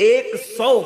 100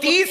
30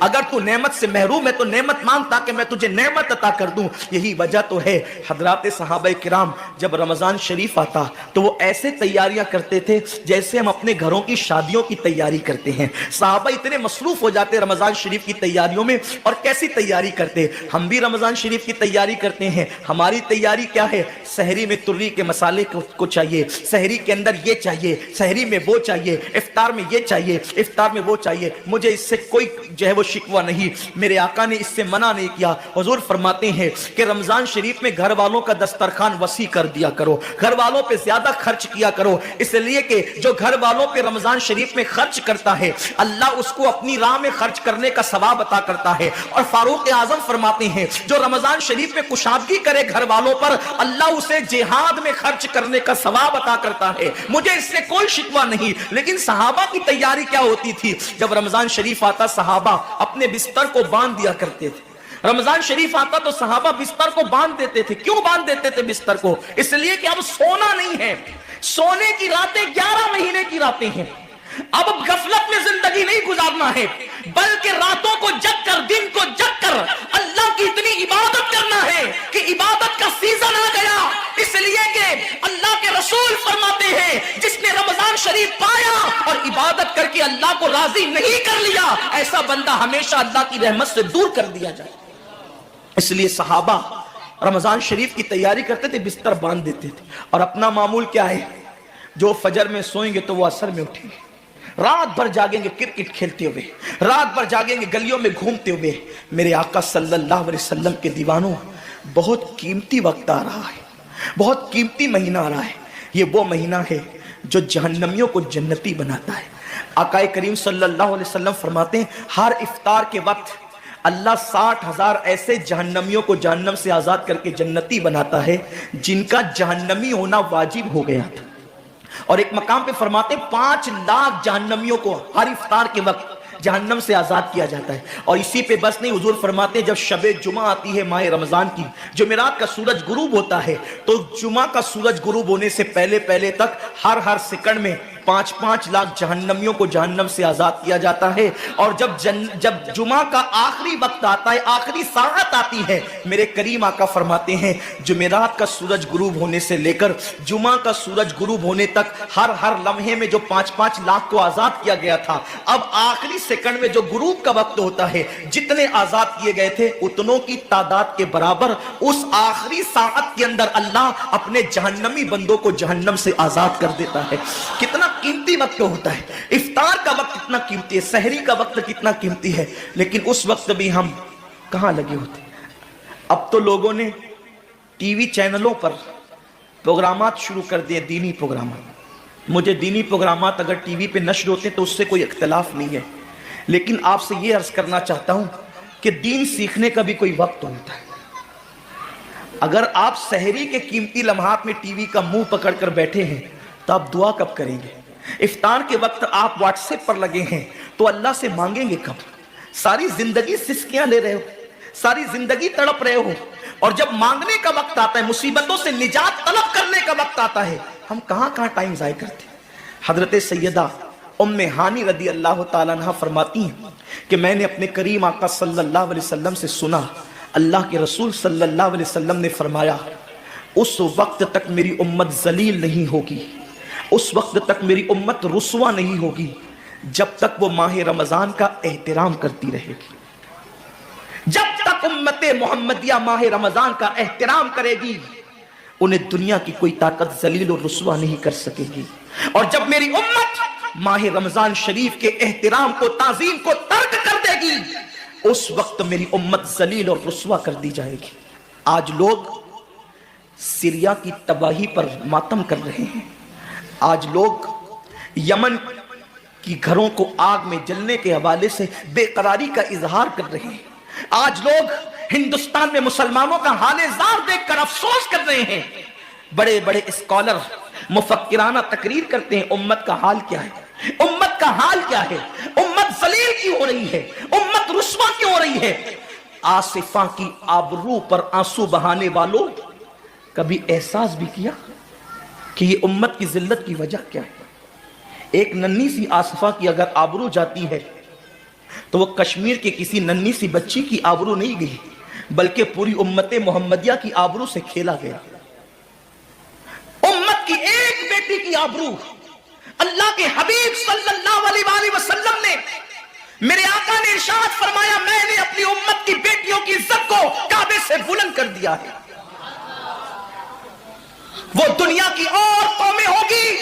اگر تو نعمت سے محروم ہے تو نعمت مانگ تاکہ میں تجھے نعمت عطا کر دوں. یہی وجہ تو ہے حضرات صحابہ کرام جب رمضان شریف آتا تو وہ ایسے تیاریاں کرتے تھے جیسے ہم اپنے گھروں کی شادیوں کی تیاری کرتے ہیں. صحابہ اتنے مصروف ہو جاتے رمضان شریف کی تیاریوں میں. اور کیسی تیاری کرتے؟ ہم بھی رمضان شریف کی تیاری کرتے ہیں. ہماری تیاری کیا ہے؟ سحری میں تری کے مسالے کو چاہیے, سحری کے اندر یہ چاہیے, سحری میں وہ چاہیے, افطار میں یہ چاہیے, افطار میں وہ چاہیے. مجھے اس سے کوئی جو ہے وہ شکوہ نہیں, میرے آقا نے اس سے منع نہیں کیا. حضور فرماتے ہیں کہ رمضان شریف میں گھر والوں کا دسترخوان وسیع کر دیا کرو, گھر والوں پہ زیادہ خرچ کیا کرو, اس لیے کہ جو گھر والوں پہ رمضان شریف میں خرچ کرتا ہے اللہ اس کو اپنی راہ میں خرچ کرنے کا ثواب عطا کرتا ہے. اور فاروق اعظم فرماتے ہیں جو رمضان شریف میں کشادگی کرے گھر والوں پر اللہ اسے جہاد میں خرچ کرنے کا ثواب عطا کرتا ہے. مجھے اس سے کوئی شکوہ نہیں. لیکن صحابہ کی تیاری کیا ہوتی تھی؟ جب رمضان شریف آتا صحابہ اپنے بستر کو باندھ دیا کرتے تھے. رمضان شریف آتا تو صحابہ بستر کو باندھ دیتے تھے. کیوں باندھ دیتے تھے بستر کو؟ اس لیے کہ اب سونا نہیں ہے. سونے کی راتیں 11 مہینے کی راتیں ہیں. اب غفلت میں زندگی نہیں گزارنا ہے بلکہ راتوں کو جگ کر دن کو جگ کر اللہ کی اتنی عبادت کرنا ہے کہ عبادت کا سیزن آ گیا. اس لیے کہ اللہ کے رسول فرماتے ہیں جس نے رمضان شریف پایا اور عبادت کر کے اللہ کو راضی نہیں کر لیا ایسا بندہ ہمیشہ اللہ کی رحمت سے دور کر دیا جائے. اس لیے صحابہ رمضان شریف کی تیاری کرتے تھے, بستر باندھ دیتے تھے. اور اپنا معمول کیا ہے؟ جو فجر میں سوئیں گے تو وہ عصر میں اٹھیں گے, رات بھر جاگیں گے کرکٹ کھیلتے ہوئے, رات بھر جاگیں گے گلیوں میں گھومتے ہوئے. میرے آقا صلی اللہ علیہ وسلم کے دیوانوں بہت قیمتی وقت آ رہا ہے, بہت قیمتی مہینہ آ رہا ہے. یہ وہ مہینہ ہے جو جہنمیوں کو جنتی بناتا ہے. آقا کریم صلی اللہ علیہ وسلم فرماتے ہیں ہر افطار کے وقت اللہ 60,000 ایسے جہنمیوں کو جہنم سے آزاد کر کے جنتی بناتا ہے جن کا جہنمی ہونا واجب ہو گیا تھا. اور ایک مقام پہ فرماتے 5 لاکھ جہنمیوں کو ہر افطار کے وقت جہنم سے آزاد کیا جاتا ہے. اور اسی پہ بس نہیں, حضور فرماتے ہیں جب شب جمعہ آتی ہے ماہ رمضان کی, جمعرات کا سورج غروب ہوتا ہے تو جمعہ کا سورج غروب ہونے سے پہلے تک ہر سیکنڈ میں 5 لاکھ جہنمیوں کو جہنم سے آزاد کیا جاتا ہے. اور جب جمعہ کا آخری وقت آتا ہے, آخری ساعت آتی ہے, میرے کریم آقا فرماتے ہیں جمعرات کا سورج غروب ہونے سے لے کر جمعہ کا سورج غروب ہونے تک ہر لمحے میں جو 5 لاکھ کو آزاد کیا گیا تھا, اب آخری سیکنڈ میں جو غروب کا وقت ہوتا ہے جتنے آزاد کیے گئے تھے اتنوں کی تعداد کے برابر اس آخری ساعت کے اندر اللہ اپنے جہنمی بندوں کو جہنم سے آزاد کر دیتا ہے. کتنا قیمتی وقت ہوتا ہے. افطار کا وقت کتنا قیمتی ہے, سحری کا وقت کتنا قیمتی ہے. لیکن اس وقت بھی ہم کہاں لگے ہوتے. اب تو لوگوں نے ٹی وی چینلوں پر پروگرامات شروع کر دیے, دینی پروگرامات. مجھے دینی پروگرامات اگر ٹی وی پہ نشر ہوتے تو اس سے کوئی اختلاف نہیں ہے, لیکن آپ سے یہ عرض کرنا چاہتا ہوں کہ دین سیکھنے کا بھی کوئی وقت ہوتا ہے. اگر آپ سحری کے قیمتی لمحات میں ٹی وی کا منہ پکڑ کر بیٹھے ہیں تو آپ دعا کب کریں گے؟ افطار کے وقت آپ واٹس ایپ پر لگے ہیں تو اللہ سے مانگیں گے کب؟ ساری زندگی سسکیاں لے رہے ہو, ساری زندگی تڑپ رہے ہو, اور جب مانگنے کا وقت آتا ہے, مصیبتوں سے نجات طلب کرنے کا وقت آتا ہے, ہم کہاں ٹائم ضائع کرتے ہیں. حضرت سیدہ ام ہانی رضی اللہ تعالیٰ عنہ فرماتی ہیں کہ میں نے اپنے کریم آقا صلی اللہ علیہ وسلم سے سنا, اللہ کے رسول صلی اللہ علیہ وسلم نے فرمایا اس وقت تک میری امت ذلیل نہیں ہوگی, اس وقت تک میری امت رسوا نہیں ہوگی جب تک وہ ماہ رمضان کا احترام کرتی رہے گی. جب تک امت محمدیہ ماہ رمضان کا احترام کرے گی انہیں دنیا کی کوئی طاقت ذلیل اور رسوا نہیں کر سکے گی. اور جب میری امت ماہ رمضان شریف کے احترام کو, تعظیم کو ترک کر دے گی اس وقت میری امت ذلیل اور رسوا کر دی جائے گی. آج لوگ سیریا کی تباہی پر ماتم کر رہے ہیں, آج لوگ یمن کی گھروں کو آگ میں جلنے کے حوالے سے بے قراری کا اظہار کر رہے ہیں, آج لوگ ہندوستان میں مسلمانوں کا حال زار دیکھ کر افسوس کر رہے ہیں. بڑے بڑے اسکالر مفکرانہ تقریر کرتے ہیں امت کا حال کیا ہے, امت کا حال کیا ہے, امت ذلیل کیوں ہو رہی ہے, امت رسوا کیوں ہو رہی ہے. آصفہ کی آبرو پر آنسو بہانے والوں کبھی احساس بھی کیا کہ یہ امت کی ذلت کی وجہ کیا ہے. ایک ننھی سی آصفہ کی اگر آبرو جاتی ہے تو وہ کشمیر کے کسی ننھی سی بچی کی آبرو نہیں گئی بلکہ پوری امت محمدیہ کی آبرو سے کھیلا گیا. امت کی ایک بیٹی کی آبرو اللہ کے حبیب صلی اللہ علیہ وآلہ وسلم نے، میرے آقا نے ارشاد فرمایا میں نے اپنی امت کی بیٹیوں کی عزت کو کعبے سے بلند کر دیا ہے. وہ دنیا کی اور قومیں ہوگی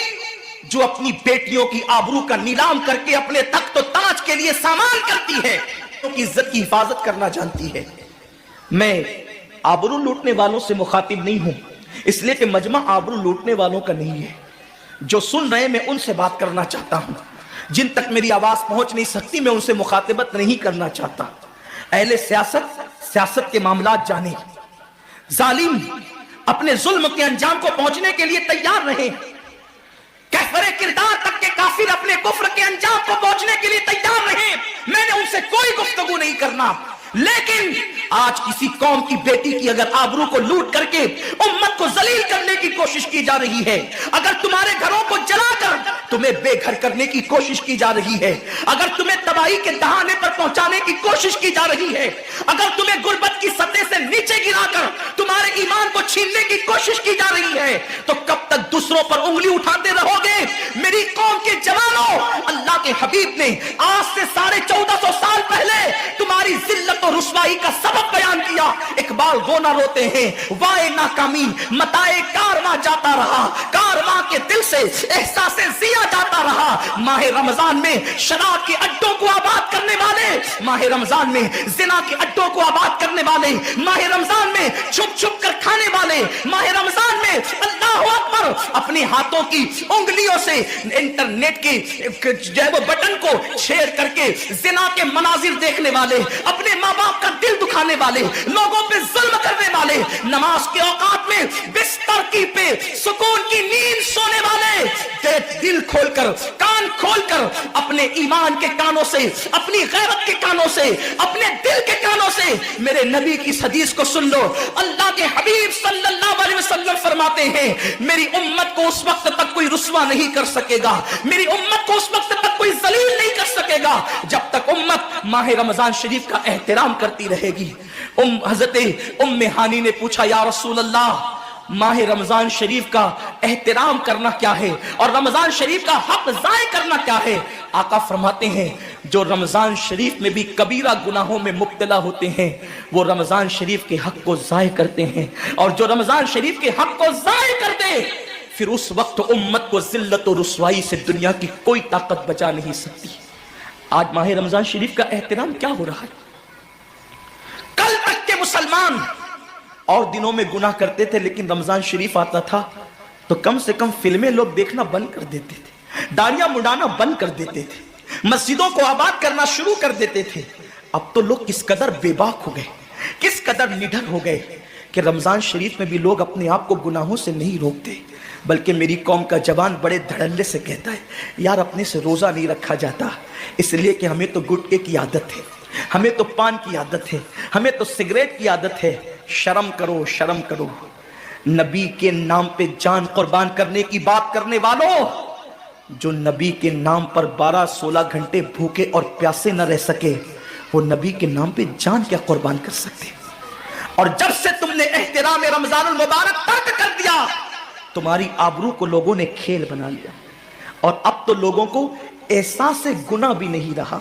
جو اپنی بیٹیوں کی آبرو کا نیلام کر کے اپنے تخت و تاج کے لیے سامان کرتی ہے، ان کی عزت کی حفاظت کرنا جانتی ہے. میں آبرو لوٹنے والوں سے مخاطب نہیں ہوں، اس لیے کہ مجمع آبرو لوٹنے والوں کا نہیں ہے. جو سن رہے میں ان سے بات کرنا چاہتا ہوں، جن تک میری آواز پہنچ نہیں سکتی میں ان سے مخاطبت نہیں کرنا چاہتا. اہل سیاست کے معاملات جانے، ظالم اپنے ظلم کے انجام کو پہنچنے کے لیے تیار رہے، کفر کردار تک کے کافر اپنے کفر کے انجام کو پہنچنے کے لیے تیار رہے. میں نے ان سے کوئی گفتگو نہیں کرنا، لیکن آج کسی قوم کی بیٹی کی اگر آبرو کو لوٹ کر کے امت کو ذلیل کرنے کی کوشش کی جا رہی ہے، اگر تمہارے گھروں کو جلا کر تمہیں بے گھر کرنے کی کوشش کی جا رہی ہے، اگر تمہیں تباہی کے دہانے پر پہنچانے کی کوشش کی جا رہی ہے، اگر تمہیں غربت کی سطح سے نیچے گرا کر تمہارے ایمان کو چھیننے کی کوشش کی جا رہی ہے، تو کب تک دوسروں پر انگلی اٹھاتے رہو گے؟ میری قوم کے جوانوں، اللہ کے حبیب نے آج سے 1450 سال پہلے تمہاری ذلت و رسوائی کا سبب بیان کیا. اقبال رونا روتے ہیں، وائے ناکامی متائے کارواں جاتا رہا، کارواں کے دل سے احساس زیاں جاتا رہا. ماہ رمضان میں شراب کے اڈوں کو آباد کرنے والے، ماہ رمضان میں زنا کے اڈوں کو آباد کرنے والے، ماہ رمضان میں چھپ چھپ کر کھانے والے، ماہ رمضان میں اللہ اکبر اپنے ہاتھوں کی انگلیوں سے انٹرنیٹ کے جو ہے وہ بٹن کو چھیڑ کر کے زنا کے مناظر دیکھنے والے، اپنے ماں باپ کا دل دکھانے والے، لوگوں پہ ظلم کرنے والے، نماز کے اوقات میں بستر کی پہ سکون کی نیند سونے والے، دل کھول کر کان کھول کر اپنے ایمان کے کانوں سے، اپنی غیرت کے کانوں سے، اپنے دل کے کانوں سے میرے نبی کی اس حدیث کو سن لو. اللہ کے حبیب صلی اللہ علیہ وسلم فرماتے ہیں میری امت کو اس وقت تک کوئی رسوا نہیں کر سکے گا، میری امت کو اس وقت تک کوئی ذلیل نہیں کر سکے گا جب تک امت ماہ رمضان شریف کا احترام کرتی رہے گی. حضرت ام ہانی نے پوچھا یا رسول اللہ ماہ رمضان شریف کا احترام کرنا کیا ہے اور رمضان شریف کا حق ضائع کرنا کیا ہے؟ آقا فرماتے ہیں جو رمضان شریف میں بھی کبیرہ گناہوں میں مبتلا ہوتے ہیں وہ رمضان شریف کے حق کو ضائع کرتے ہیں، اور جو رمضان شریف کے حق کو ضائع کر دے پھر اس وقت امت کو ذلت و رسوائی سے دنیا کی کوئی طاقت بچا نہیں سکتی. آج ماہ رمضان شریف کا احترام کیا ہو رہا ہے؟ کل تک کے مسلمان اور دنوں میں گناہ کرتے تھے، لیکن رمضان شریف آتا تھا تو کم سے کم فلمیں لوگ دیکھنا بند کر دیتے تھے، داڑیاں مڈانا بند کر دیتے تھے، مسجدوں کو آباد کرنا شروع کر دیتے تھے. اب تو لوگ کس قدر بے باک ہو گئے، کس قدر نڈر ہو گئے کہ رمضان شریف میں بھی لوگ اپنے آپ کو گناہوں سے نہیں روکتے، بلکہ میری قوم کا جوان بڑے دھڑلے سے کہتا ہے یار اپنے سے روزہ نہیں رکھا جاتا اس لیے کہ ہمیں تو گٹکے کی عادت ہے، ہمیں تو پان کی عادت ہے، ہمیں تو سگریٹ کی عادت ہے. شرم کرو، شرم کرو. نبی کے نام پہ جان قربان کرنے کی بات کرنے والوں، جو نبی کے نام پر 12-16 گھنٹے بھوکے اور پیاسے نہ رہ سکے وہ نبی کے نام پہ جان کیا قربان کر سکتے؟ اور جب سے تم نے احترام رمضان المبارک ترک کر دیا تمہاری آبرو کو لوگوں نے کھیل بنا لیا، اور اب تو لوگوں کو احساس گناہ بھی نہیں رہا،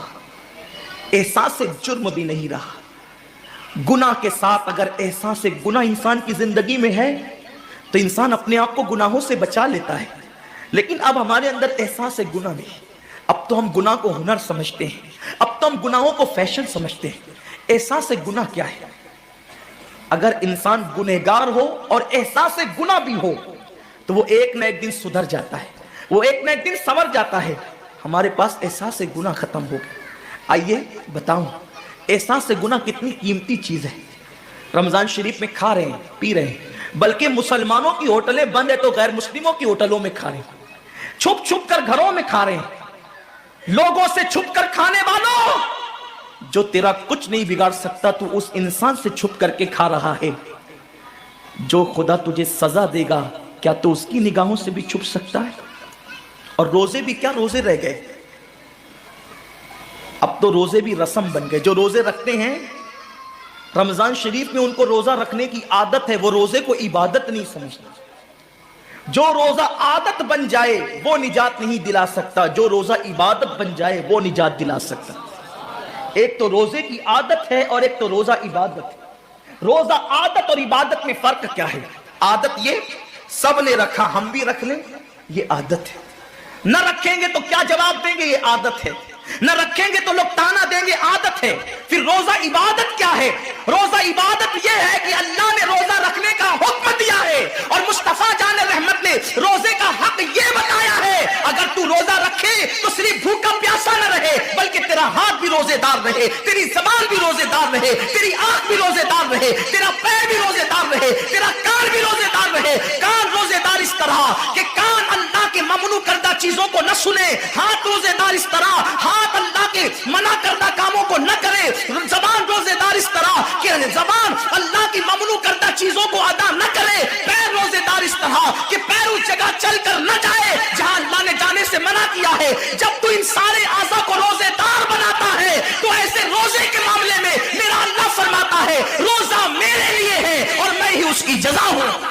احساس جرم بھی نہیں رہا. گناہ کے ساتھ اگر احساس گناہ انسان کی زندگی میں ہے تو انسان اپنے آپ کو گناہوں سے بچا لیتا ہے، لیکن اب ہمارے اندر احساس گناہ نہیں. اب تو ہم گناہ کو ہنر سمجھتے ہیں، اب تو ہم گناہوں کو فیشن سمجھتے ہیں. احساس گناہ کیا ہے؟ اگر انسان گنہگار ہو اور احساس گناہ بھی ہو تو وہ ایک نہ ایک دن سدھر جاتا ہے، وہ ایک نہ ایک دن سنور جاتا ہے. ہمارے پاس احساس گناہ ختم ہو گیا. آئیے بتاؤں احساس گناہ کتنی قیمتی چیز ہے. رمضان شریف میں کھا رہے ہیں، پی رہے ہیں، بلکہ مسلمانوں کی ہوٹلیں بند ہے تو غیر مسلموں کی ہوٹلوں میں کھا رہے ہیں، چھپ چھپ کر گھروں میں کھا رہے ہیں. لوگوں سے چھپ کر کھانے والوں، جو تیرا کچھ نہیں بگاڑ سکتا تو اس انسان سے چھپ کر کے کھا رہا ہے. جو خدا تجھے سزا دے گا کیا تو اس کی نگاہوں سے بھی چھپ سکتا ہے؟ اور روزے بھی کیا روزے رہ گئے. اب تو روزے بھی رسم بن گئے. جو روزے رکھتے ہیں رمضان شریف میں ان کو روزہ رکھنے کی عادت ہے, وہ روزے کو عبادت نہیں سمجھتے. جو روزہ عادت بن جائے وہ نجات نہیں دلا سکتا, جو روزہ عبادت بن جائے وہ نجات دلا سکتا. ایک تو روزے کی عادت ہے اور ایک تو روزہ عبادت ہے. روزہ عادت اور عبادت میں فرق کیا ہے؟ عادت یہ سب نے رکھا ہم بھی رکھ لیں, یہ عادت ہے. نہ رکھیں گے تو کیا جواب دیں گے, یہ عادت ہے. نہ رکھیں گے تو لوگ تانا دیں گے, عادت ہے. پھر روزہ عبادت کیا ہے؟ روزہ عبادت یہ ہے کہ اللہ نے روزہ رکھنے کا حکم دیا ہے اور مصطفیٰ جان رحمت نے روزے کا حق یہ بتایا ہے, اگر تو روزہ رکھے تو صرف بھوکا پیاسا نہ رہے بلکہ تیرا ہاتھ بھی روزے دار رہے, تیری زبان بھی روزے دار رہے, تیری آنکھ بھی روزے دار رہے, تیرا پیر بھی روزے دار رہے, تیرا کان بھی روزے دار رہے. کان روزے دار اس طرح کہ کان اللہ کے ممنوع کردہ چیزوں کو نہ سنے, ہاتھ روزے دار اس طرح ہاتھ اللہ کے منع کردہ کاموں کو نہ کرے, زبان روزے دار اس طرح کہ زبان اللہ کی ممنوع کردہ چیزوں کو ادا نہ کرے, پیر روزے دار اس طرح کہ پیر اس جگہ چل کر نہ جائے جہاں اللہ نے جانے سے منع کیا ہے. جب تو ان سارے اعضاء کو روزے دار بناتا ہے تو ایسے روزے کے معاملے میں میرا اللہ فرماتا ہے روزہ میرے لیے ہے اور میں ہی اس کی جزا ہوں.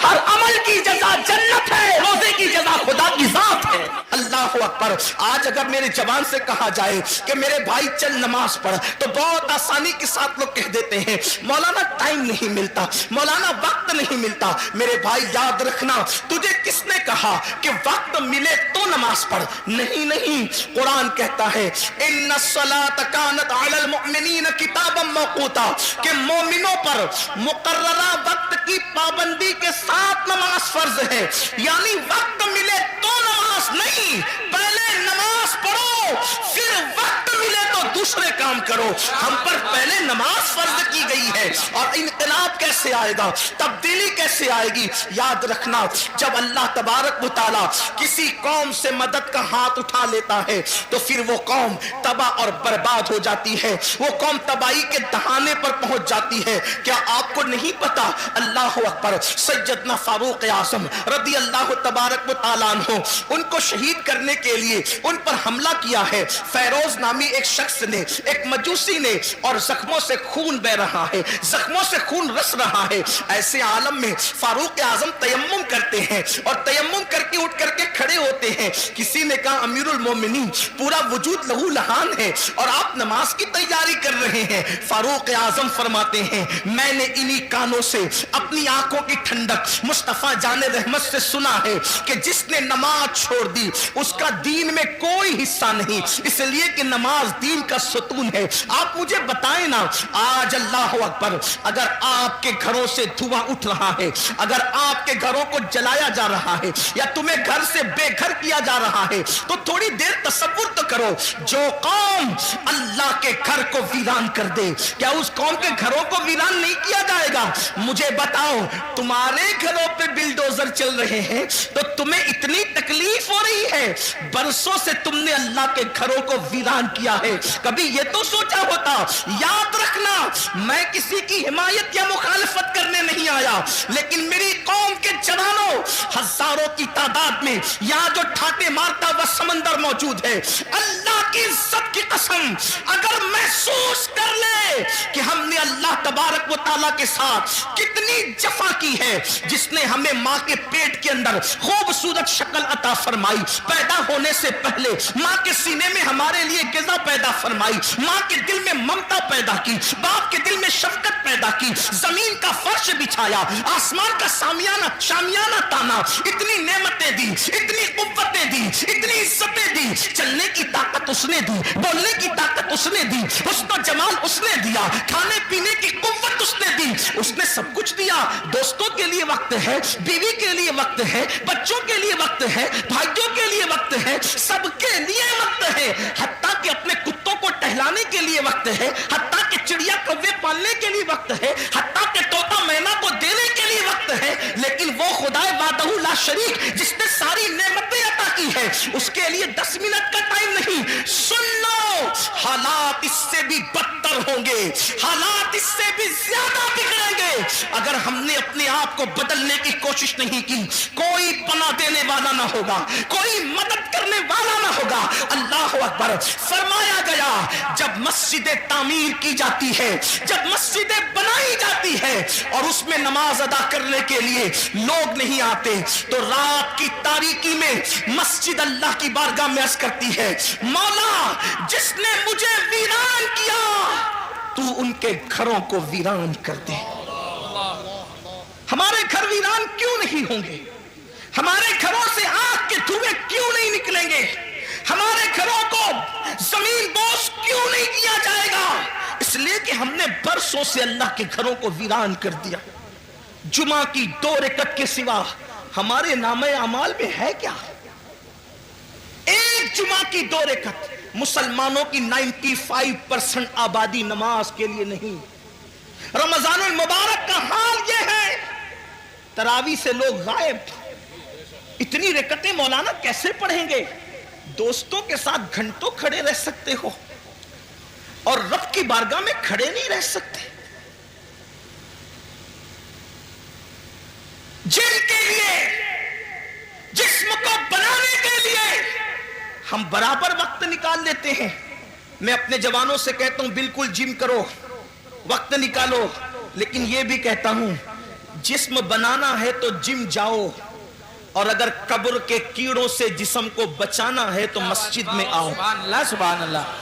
ہر عمل کی جزا جنت ہے, روزے کی جزا خدا کی ذات ہے. اللہ اکبر. آج اگر میرے جوان سے کہا جائے کہ میرے بھائی چل نماز پڑھ تو بہت آسانی کے ساتھ لوگ کہہ دیتے ہیں مولانا ٹائم نہیں ملتا, مولانا وقت نہیں ملتا. میرے بھائی یاد رکھنا, تجھے کس نے کہا کہ وقت ملے تو نماز پڑھ؟ نہیں نہیں, قرآن کہتا ہے ان الصلاۃ کانت علی المؤمنین کتابا موقوتا, کہ مومنوں پر مقررہ وقت کی پابندی کے ساتھ نماز فرض ہے. یعنی وقت ملے تو نماز نہیں, پہلے نماز پڑھو پھر وقت ملے تو دوسرے کام کرو. ہم پر پہلے نماز فرض کی گئی ہے. اور انقلاب کیسے آئے گا, تبدیلی کیسے آئے گی؟ یاد رکھنا, جب اللہ تبارک و تعالی کسی قوم سے مدد کا ہاتھ اٹھا لیتا ہے تو پھر وہ قوم تباہ اور برباد ہو جاتی ہے, وہ قوم تباہی کے دہانے پر پہنچ جاتی ہے. کیا آپ کو نہیں پتا؟ اللہ اکبر. سیدنا فاروق اعظم رضی اللہ تبارک و تعالیٰ عنہ, ان کو شہید کرنے کے لیے ان پر حملہ کیا ہے فیروز نامی ایک شخص نے, ایک مجوسی نے, اور زخموں سے خون بہ رہا ہے, زخموں سے خون رس رہا ہے. ایسے عالم میں فاروق اعظم تیمم کرتے ہیں اور تیمم کر کے اٹھ کر کے کھڑے ہوتے ہیں. کسی نے کہا امیر المومنین پورا وجود لہو لہان ہے اور آپ نماز کی تیاری کر رہے ہیں. فاروق اعظم فرماتے ہیں میں نے انہی کانوں سے اپنی آنکھوں کی ٹھنڈک مصطفیٰ جان رحمت سے سنا ہے کہ جس نے نماز چھوڑ دی اس کا دین میں کوئی حصہ نہیں, اس لیے کہ نماز دین کا ستون ہے. آپ مجھے بتائیں نا, آج اللہ اکبر اگر آپ کے گھروں سے دھواں اٹھ رہا ہے, اگر آپ کے گھروں کو جلایا جا رہا ہے یا تمہیں گھر سے بے گھر کیا جا رہا ہے تو تھوڑی دیر تصور تو کرو, جو قوم اللہ کے گھر کو ویران کر دے کیا اس قوم کے گھروں کو ویران نہیں کیا جائے گا؟ مجھے بتاؤ, تمہارے گھروں پہ بلڈوزر چل رہے ہیں تو تمہیں اتنی تکلیف ہو رہی ہے, برسوں سے تم نے اللہ کے گھروں کو ویران کیا ہے. کبھی یہ تو سوچا ہوتا؟ یاد رکھنا, میں کسی کی حمایت یا مخالفت کرنے نہیں آیا, لیکن میری قوم کے جوانوں ہزاروں کی تعداد میں یہاں جو ٹھاٹے مارتا وہ سمندر موجود ہے, اللہ کی عزت کی قسم اگر محسوس کر لے کہ ہم نے اللہ تبارک و تعالیٰ کے ساتھ کتنی جفا کی ہے, جس نے ہمیں ماں کے پیٹ کے اندر خوبصورت شکل عطا فرمائی, پیدا ہونے سے پہلے ماں کے سینے میں ہمارے لیے غذا پیدا فرمائی, ماں کے دل میں ممتا پیدا کی, باپ کے دل میں شفقت پیدا کی, زمین کا فرش بچھایا, آسمان کا شامیانہ تانا, اتنی نعمتیں دی, اتنی قوتیں دی, اتنی عزتیں دی, چلنے کی طاقت اس نے دی, بولنے کی طاقت اس نے دی, حسن و جمال اس نے دیا, کھانے پینے کی قوت اس نے دی, اس نے سب کچھ دیا. دوستوں کے لیے وقت ہے, بیوی کے لیے وقت ہے, بچوں کے لیے وقت ہے, بھائیوں کے لیے وقت ہے, سب کے لیے وقت ہے, حتیٰ کہ اپنے کتوں کو ٹہلانے کے لیے وقت ہے, حتیٰ کہ چڑیا کوے پالنے کے لیے وقت ہے, حتیٰ کہ طوطا مینا کو دینے کے لیے وقت ہے. لیکن وہ خدائے وحدہ لا شریک جس نے ساری نعمتیں عطا کی ہے اس کے لیے 10 منٹ کا ٹائم نہیں. سن لو, حالات اس سے بھی بدتر ہوں گے, حالات اس سے بھی زیادہ بگڑیں گے اگر ہم نے اپنے آپ کو بدلنے کی کوشش نہیں کی. کوئی پناہ دینے والا نہ ہوگا, کوئی مدد کرنے والا نہ ہوگا. اللہ اکبر. فرمایا گیا جب مسجدیں تعمیر کی جاتی ہے, جب مسجدیں بنائی جاتی ہے اور اس میں نماز ادا کرنے کے لیے لوگ نہیں آتے, تو رات کی تاریکی میں مسجد اللہ کی بارگاہ میں عرض کرتی ہے, مولا جس نے مجھے ویران کیا تو ان کے گھروں کو ویران کر دے. ہمارے گھر ویران کیوں نہیں ہوں گے؟ ہمارے گھروں سے آگ کے دھوئیں کیوں نہیں نکلیں گے؟ ہمارے گھروں کو زمین بوس کیوں نہیں کیا جائے گا؟ اس لیے کہ ہم نے برسوں سے اللہ کے گھروں کو ویران کر دیا. جمعہ کی 2 رکعت کے سوا ہمارے نامہ اعمال میں ہے کیا؟ ایک جمعہ کی 2 رکعت. مسلمانوں کی 95% آبادی نماز کے لیے نہیں. رمضان المبارک کا حال یہ ہے, تراویح سے لوگ غائب. اتنی رکعتیں مولانا کیسے پڑھیں گے؟ دوستوں کے ساتھ گھنٹوں کھڑے رہ سکتے ہو اور رب کی بارگاہ میں کھڑے نہیں رہ سکتے. جن کے لیے, جسم کو بنانے کے لیے ہم برابر وقت نکال لیتے ہیں. میں اپنے جوانوں سے کہتا ہوں بالکل جم کرو, وقت نکالو, لیکن یہ بھی کہتا ہوں جسم بنانا ہے تو جم جاؤ, اور اگر قبر کے کیڑوں سے جسم کو بچانا ہے تو مسجد میں آؤ. سبحان اللہ, سبحان اللہ.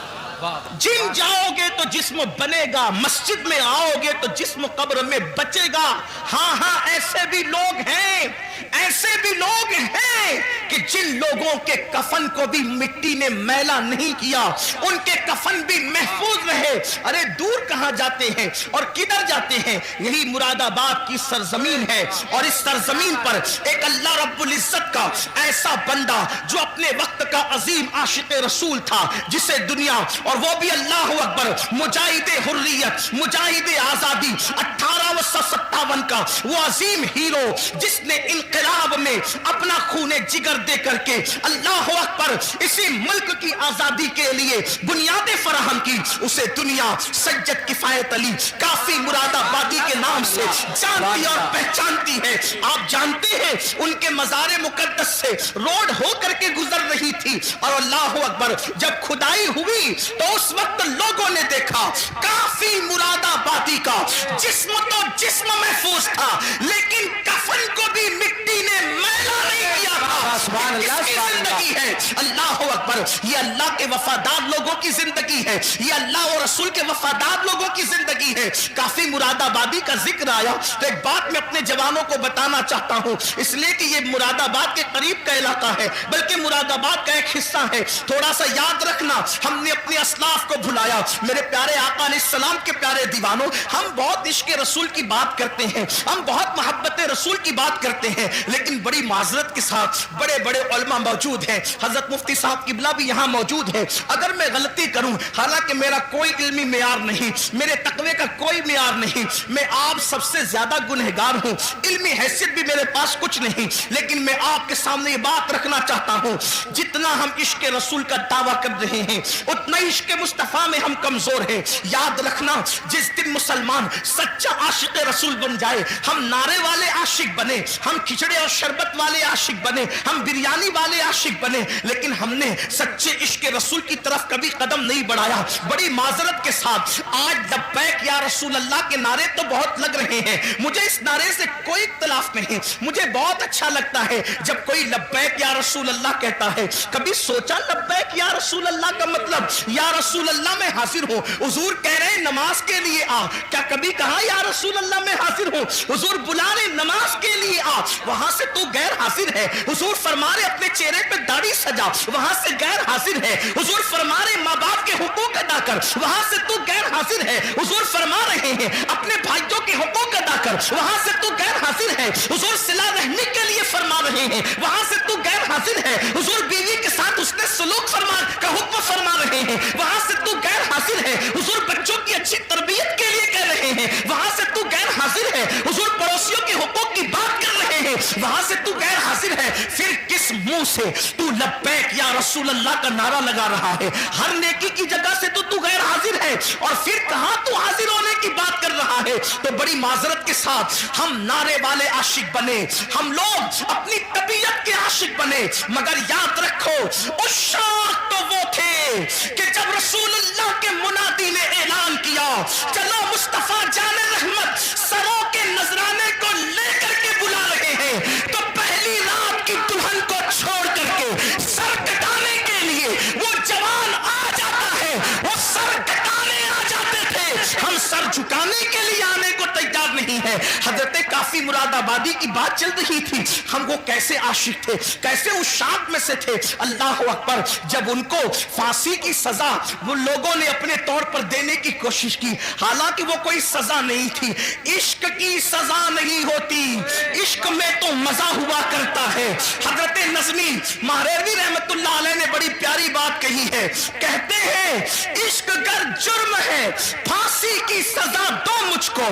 جم جاؤ گے تو جسم بنے گا, مسجد میں آؤ گے تو جسم قبر میں بچے گا. ہاں ہاں ایسے بھی لوگ ہیں, ایسے بھی لوگ ہیں کہ جن لوگوں کے کفن کو بھی مٹی نے میلا نہیں کیا, ان کے کفن بھی محفوظ رہے. ارے دور کہاں جاتے ہیں اور کدھر جاتے ہیں؟ یہی مراد آباد کی سرزمین ہے, اور اس سرزمین پر ایک اللہ رب العزت کا ایسا بندہ جو اپنے وقت کا عظیم عاشق رسول تھا, جسے دنیا, اور وہ بھی اللہ اکبر, مجاہد حریت, مجاہد آزادی, 1857 کا وہ عظیم ہیرو جس نے انقلاب میں اپنا خون جگر دے کر کے اللہ اکبر اسی ملک کی آزادی کے لیے بنیادیں فراہم کی, اسے دنیا سجد کفایت علی کافی مراد آبادی کے نام سے جانتی اور پہچانتی ہے. آپ جانتے ہیں ان کے مزار مقدس سے روڈ ہو کر کے گزر رہی تھی, اور اللہ اکبر جب کھدائی ہوئی تو اس وقت لوگوں نے دیکھا کافی مراد آبادی کا جسم تو جسم محفوظ تھا, لیکن کفن کو بھی مٹی نے میلا نہیں کیا تھا. سبحان اللہ, کس کی زندگی ہے؟ اللہ اکبر, یہ اللہ کے وفادار لوگوں کی زندگی ہے, یہ اللہ اور رسول کے وفادار لوگوں کی زندگی ہے. کافی مراد آبادی کا ذکر آیا تو ایک بات میں اپنے جوانوں کو بتانا چاہتا ہوں, اس لیے کہ یہ مراد آباد کے قریب کا علاقہ ہے, بلکہ مراد آباد کا ایک حصہ ہے. تھوڑا سا یاد رکھنا, ہم نے اپنے اسلاف کو بھلایا. میرے پیارے آقا علیہ السلام کے پیارے دیوانوں, ہم بہت عشق رسول کی بات کرتے ہیں, ہم بہت محبت رسول کی بات کرتے ہیں, لیکن بڑی معذرت کے ساتھ بڑے بڑے علماء موجود ہیں, حضرت مفتی صاحب قبلہ بھی یہاں موجود ہے. اگر میں غلطی کروں, حالانکہ میرا کوئی علمی معیار نہیں, میرے تقوی کا کوئی معیار نہیں, میں آپ سب سے زیادہ گنہگار ہوں, علمی حیثیت بھی میرے پاس کچھ نہیں, لیکن میں آپ کے سامنے یہ بات رکھنا چاہتا ہوں, جتنا ہم عشق رسول کا دعویٰ کر رہے ہیں اتنا عشق مصطفیٰ میں ہم کمزور ہیں. یاد رکھنا, جس دن مسلمان سچا عاشق رسول بن جائے, ہم نعرے والے عاشق بنے, ہم کھچڑے اور شربت والے عاشق بنے, ہم بریانی والے عاشق بنے, لیکن ہم نے سچے عشق رسول کی طرف کبھی قدم نہیں بڑھایا. بڑی معذرت کے ساتھ آج لبیک یا رسول اللہ کے نعرے تو بہت لگ رہے ہیں, مجھے اس نعرے سے کوئی اختلاف نہیں, مجھے بہت اچھا لگتا ہے جب کوئی لبیک یا رسول اللہ کہتا ہے. کبھی سوچا لبیک یا رسول اللہ کا مطلب یا رسول اللہ میں حاضر ہوں؟ حضور کہہ رہے ہیں نماز کے لیے آ, کیا کبھی کہا یا رسول اللہ میں حاضر ہوں؟ حضور بلا رہے نماز کے لیے آ, وہاں سے تو غیر حاضر ہے. حضور فرما رہے اپنے چہرے پہ داڑھی سجا, وہاں سے غیر حاضر ہے. حضور فرما رہے ماں باپ کے حقوق ادا کر, وہاں سے تو غیر حاضر ہے. حضور فرما رہے ہیں اپنے بھائیوں کے حقوق ادا کر, وہاں سے تو غیر حاضر ہے. حضور صلہ رحمی کے لیے فرما رہے ہیں, وہاں سے تو غیر حاضر ہے. حضور بیوی کے ساتھ اس نے سلوک فرما کا حکم فرما رہے ہیں, وہاں سے تو غیر حاضر ہے. حضور بچوں کی اچھی تربیت کے لیے کہہ رہے ہیں, وہاں سے تو غیر حاضر ہے. حضور پڑوسیوں کے حقوق کی بات کر رہے ہیں, وہاں سے تو غیر حاضر ہے. پھر کس منہ سے تو لبیک یا رسول اللہ کا نعرہ لگا رہا ہے؟ ہر نیکی کی جگہ سے تو غیر حاضر ہے, اور پھر کہاں تو حاضر ہونے کی بات کر رہا ہے؟ تو بڑی معذرت کے ساتھ ہم نعرے والے عاشق بنے, ہم لوگ اپنی طبیعت کے عاشق بنے, مگر یاد رکھو عشاق تو وہ تھے کہ جب رسول اللہ کے منادی نے اعلان کیا چلو مصطفیٰ جان رحمت سروں کے نذرانے کو لے کر کے بلا رہے ہیں، تو پہلی رات کی دلہن کو چھوڑ کر کے سر کٹانے کے لیے وہ جوان آ جاتا ہے، وہ سر کٹانے آ جاتے تھے، ہم سر جھکانے کے لیے آنے کو تیار نہیں ہے۔ حضرت کافی مراد آبادی کی بات چل رہی تھی، ہم وہ کیسے عاشق تھے، کیسے اس شاق میں سے تھے، اللہ اکبر۔ جب ان کو پھانسی کی سزا وہ لوگوں نے اپنے طور پر دینے کی کوشش کی، حالانکہ وہ کوئی سزا نہیں تھی، عشق کی سزا نہیں ہوتی، عشق میں تو مزہ ہوا کرتا ہے۔ حضرت نظمی مہریوی رحمت اللہ علیہ نے بڑی پیاری بات کہی ہے، کہتے ہیں عشق گر جرم ہے پھانسی کی سزا دو مجھ کو،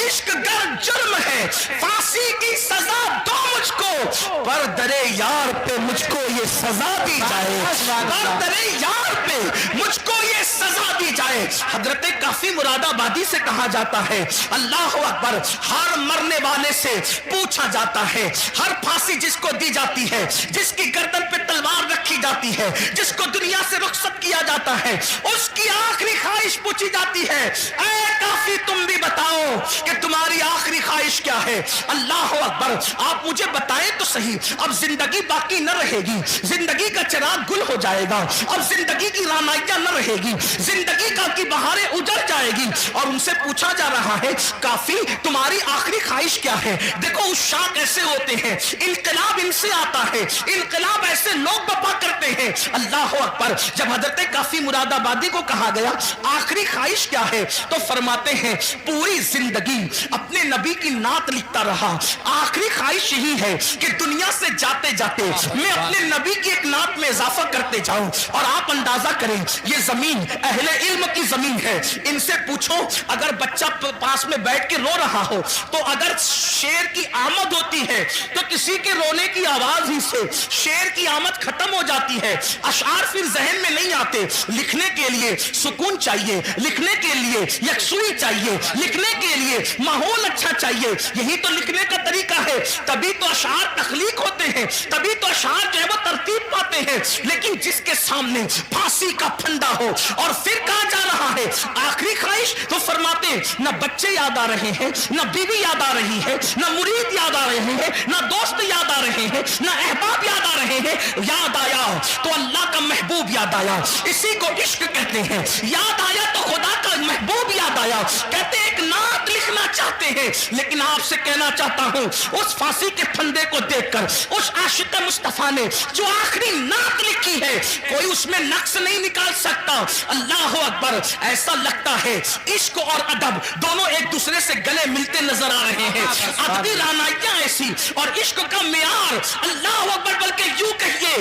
عشق گر جرم ہے پھانسی کی سزا دو مجھ کو، پر درے یار پہ مجھ کو یہ سزا دی جائے، پر درے یار پہ مجھ کو یہ سزا دی جائے۔ حضرت کافی مراد آبادی سے کہا جاتا ہے اللہ اکبر، ہر مرنے والے سے پوچھا جاتا ہے، ہر پھانسی جس کو دی جاتی ہے، جس کی گردن پہ تلوار رکھی جاتی ہے، جس کو دنیا سے رخصت کیا جاتا ہے، اس کی آخری خواہش پوچھی جاتی ہے، اے کافی تم بھی بتاؤ کہ تمہاری آخری خواہش کیا ہے؟ اللہ اکبر، آپ مجھے بتائیں تو صحیح، اب زندگی باقی نہ رہے گی، زندگی کا چراغ گل ہو جائے گا، اب زندگی کی رانائیاں نہ رہے گی، زندگی کا کی بہاریں اجڑ جائے گی، اور ان سے پوچھا جا رہا ہے کافی تمہاری آخری خواہش کیا ہے؟ دیکھو اس شاق ایسے ہوتے ہیں، انقلاب ان سے آتا ہے، انقلاب ایسے لوگ بپا کرتے ہیں۔ اللہ اکبر، جب حضرت کافی مراد آبادی کو کہا گیا آخری خواہش کیا ہے تو فرماتے ہیں پوری زندگی اپنے نبی کی نعت لکھتا رہا، آخری خواہش یہی ہے کہ دنیا سے جاتے جاتے میں اپنے نبی کی ایک نعت میں اضافہ کرتے جاؤں۔ اور آپ اندازہ کریں یہ زمین اہل علم کی زمین ہے، ان سے پوچھو اگر بچہ پاس میں بیٹھ کے رو رہا ہو تو اگر شیر کی آمد ہوتی ہے تو کسی کے رونے کی آواز ہی سے شیر کی آمد ختم ہو جاتی ہے، اشعار پھر ذہن میں نہیں آتے۔ لکھنے کے لیے سکون چاہیے، لکھنے کے لیے یکسوئی چاہیے، لکھنے کے لیے ماحول اچھا چاہیے، یہی تو لکھنے کا طریقہ ہے، تبھی تو اشعار تخلیق ہوتے ہیں، تبھی تو اشعار جو ہے وہ ترتیب پاتے ہیں۔ لیکن جس کے سامنے پھانسی کا پھندا ہو اور پھر کہا جا رہا ہے آخری خواہش، تو فرماتے ہیں نہ بچے یاد آ رہے ہیں، نہ بیوی یاد آ رہی ہے، نہ مرید یاد آ رہے ہیں، نہ دوست یاد آ رہے ہیں، نہ احباب یاد آ رہے ہیں، یاد آیا تو اللہ کا محبوب یاد آیا، اسی کو عشق کہتے ہیں، یاد آیا تو خدا کا محبوب یاد آیا۔ کہتے ایک نعت لکھنا چاہتے ہیں، لیکن آپ سے کہنا چاہتا ہوں اس پھانسی کے پھندے کو دیکھ کر اس عاشق مصطفیٰ نے جو آخری نعت لکھی ہے کوئی اس میں نقص نہیں نکال سکتا۔ اللہ اکبر، ایسا لگتا ہے عشق اور ادب دونوں ایک دوسرے سے گلے ملتے نظر آ رہے ہیں، ادبی رانائیاں ایسی اور عشق کا معیار، اللہ اکبر، بلکہ یوں کہیے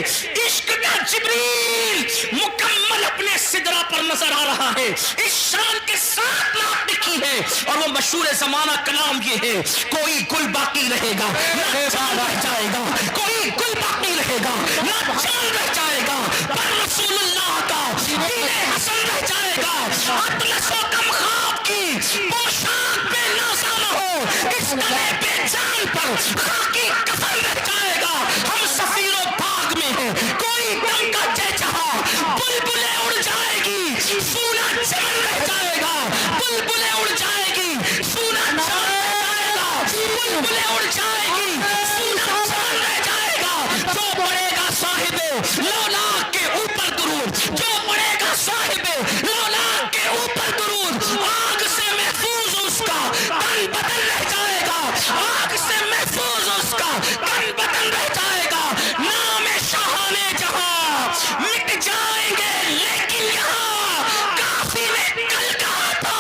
عشق کا جبریل مکمل اپنے سدرہ پر نظر آ رہا ہے، اس شان کے ساتھ نعت لکھی ہے، اور وہ مشہور زمانہ کلام یہ ہے کوئی گل باقی رہے گا نہ جان رہ جائے گا، کوئی گل باقی رہے گا نہ جان رہ جائے گا، پر رسول اللہ کا دین حسن رہ جائے گا، اطلس و کم خواب کی پوشاک پہ نازا نہ ہو، اس گلے پہ جان پر خاکی کفن رہ جائے گا، ہم سفیر و باغ میں ہیں کوئی دم کا چہچہا، بلبلیں اڑ جائے گی سونا چمن رہ جائے گا، بلبلیں اڑ جائے گی سونا چمن رہ جائے گا، بلبلیں اڑ جائے گی سونا چمن رہ جائے گا، جو پڑے گا صاحب لولاک کے اوپر درود، جو پڑے گا صاحب لولاک کے اوپر درود، آگ سے محفوظ اس کا تن بدن رہ جائے گا، آگ سے محفوظ اس کا تن بدن رہ جائے گا، نام شاہان جہاں مٹ جائیں گے لیکن یہاں کافی نے کل کہا تھا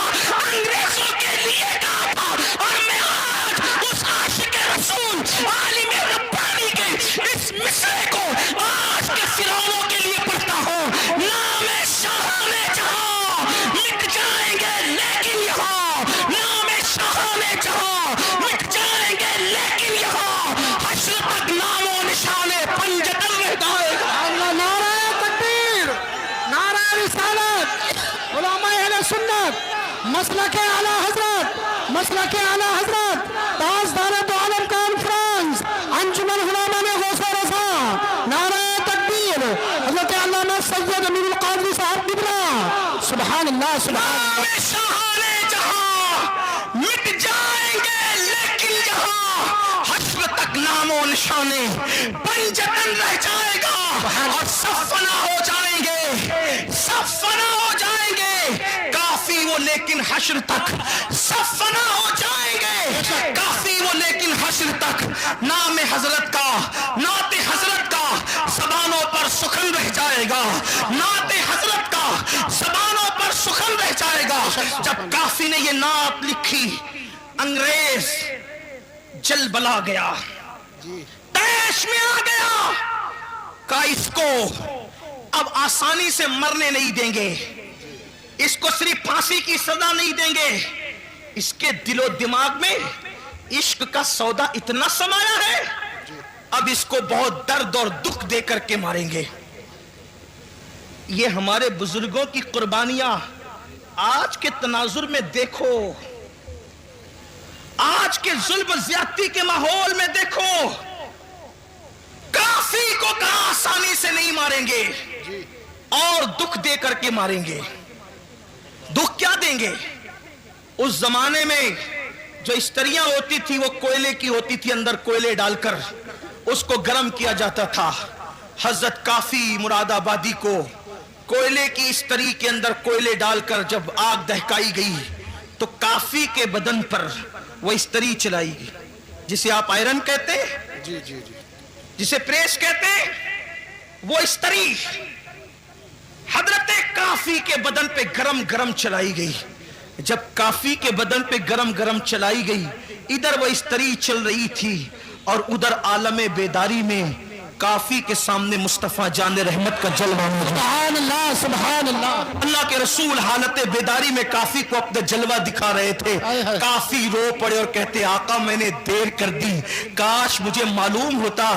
انگریزوں کے لیے کہا تھا، اور میں آج اس عاشق رسول عالم ربانی کے اس مصرے کو آج کے فرعونوں کے لیے پڑھتا ہوں، نام شاہان جہاں مٹ جائیں گے لیکن یہاں، نام شاہان جہاں مٹ جائیں گے لیکن یہاں حشر تک نام و نشان پنجتن رہ جائے گا۔ نعرہ تکبیر، نعرہ رسالت، علماء اہل سنت، مسلک اعلی حضرت، مسلک اعلی حضرت، تاجدار دو عالم کانفرنس، انجمن علماء غوث و رضا، نعرہ تکبیر، حضرت علامہ سید امین القادری صاحب اللہ سبحان نام شاہانے جہاں مٹ جائیں گے، لیکن یہاں حشر تک نام و نشانے پنجتن رہ جائے گا، اور سب فنا ہو جائیں گے، سب فنا ہو جائیں گے، کافی وہ لیکن حشر تک سب فنا ہو جائیں گے، کافی وہ لیکن حشر تک نام حضرت کا، نعت حضرت کا زبانوں پر سخن رہ جائے گا، نعت حضرت کا زبانوں پر سخن رہ جائے گا۔ جب کافی نے یہ نعت لکھی، انگریز جل بلا گیا، تیش میں آ گیا، کہا اس کو اب آسانی سے مرنے نہیں دیں گے، اس کو صرف پھانسی کی سزا نہیں دیں گے، اس کے دل و دماغ میں عشق کا سودا اتنا سمایا ہے، اب اس کو بہت درد اور دکھ دے کر کے ماریں گے۔ یہ ہمارے بزرگوں کی قربانیاں آج کے تناظر میں دیکھو، آج کے ظلم و زیادتی کے ماحول میں دیکھو، کافی کو کہاں آسانی سے نہیں ماریں گے اور دکھ دے کر کے ماریں گے۔ دکھ کیا دیں گے؟ اس زمانے میں جو استریاں ہوتی تھی وہ کوئلے کی ہوتی تھی، اندر کوئلے ڈال کر اس کو گرم کیا جاتا تھا۔ حضرت کافی مراد آبادی کو کوئلے کی استری کے اندر کوئلے ڈال کر جب آگ دہکائی گئی تو کافی کے بدن پر وہ استری چلائی گئی، جسے آپ آئرن کہتے ہیں، جسے پریس کہتے ہیں، وہ استری حضرت کافی کے بدن پہ گرم گرم چلائی گئی۔ جب کافی کے بدن پہ گرم گرم چلائی گئی، ادھر وہ استری چل رہی تھی اور ادھر عالم بیداری میں کافی کے سامنے مصطفیٰ جان رحمت کا جلوہ موجود۔ سبحان اللہ سبحان اللہ۔ اللہ کے رسول حالت بیداری میں کافی کو اپنے جلوہ دکھا رہے تھے۔ کافی رو پڑے اور کہتے آقا میں نے دیر کر دی، کاش مجھے معلوم ہوتا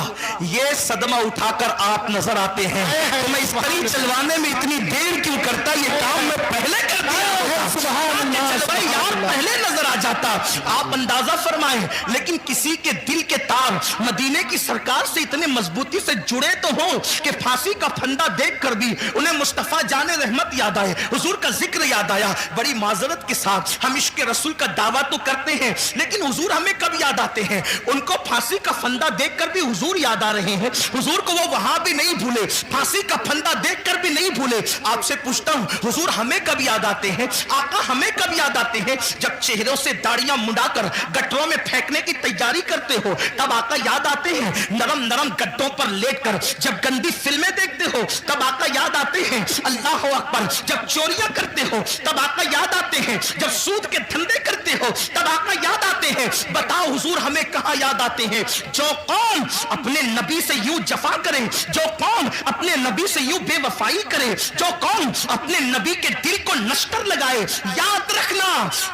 یہ صدمہ اٹھا کر آپ نظر آتے ہیں تو میں اس طرح چلوانے میں اتنی دیر کیوں کرتا، یہ کام میں پہلے کر دیا ہوتا، یار پہلے نظر آ جاتا۔ آپ اندازہ فرمائیں، لیکن کسی کے دل کے تار مدینے کی سرکار سے اتنے مضبوطی سے جڑے تو ہوں کہ پھانسی کا پھندا دیکھ کر بھی انہیں مصطفیٰ جان رحمت یاد آئے، حضور کا ذکر یاد آیا۔ بڑی معذرت کے ساتھ ہم عشق رسول کا دعویٰ تو کرتے ہیں، لیکن حضور ہمیں کب یاد آتے ہیں؟ ان کو پھانسی کا پھندا دیکھ کر بھی حضور یاد آ رہے ہیں، حضور کو وہ وہاں بھی نہیں بھولے، پھانسی کا پھندا دیکھ کر بھی نہیں بھولے۔ آپ سے پوچھتا ہوں حضور ہمیں کب یاد آتے ہیں؟ آقا ہمیں کب یاد آتے ہیں؟ جب چہروں سے داڑیاں منڈا کر گٹروں میں پھینکنے کی تیاری کرتے ہو تب آقا یاد آتے ہیں، نرم نرم گڈوں پر لیٹ کر جب گندی فلمیں دیکھتے ہو تب آقا یاد آتے ہیں، اللہ اکبر، جب چوریاں کرتے ہو تب آقا یاد آتے ہیں، جب سود کے دھندے کرتے ہو تب آقا یاد آتے ہیں۔ بتاؤ حضور ہمیں کہاں یاد آتے ہیں؟ جو قوم اپنے نبی سے یوں جفا کرے، جو قوم اپنے نبی سے یوں بے وفائی کرے، جو قوم اپنے نبی کے دل کو نشتر لگائے، یاد رکھنا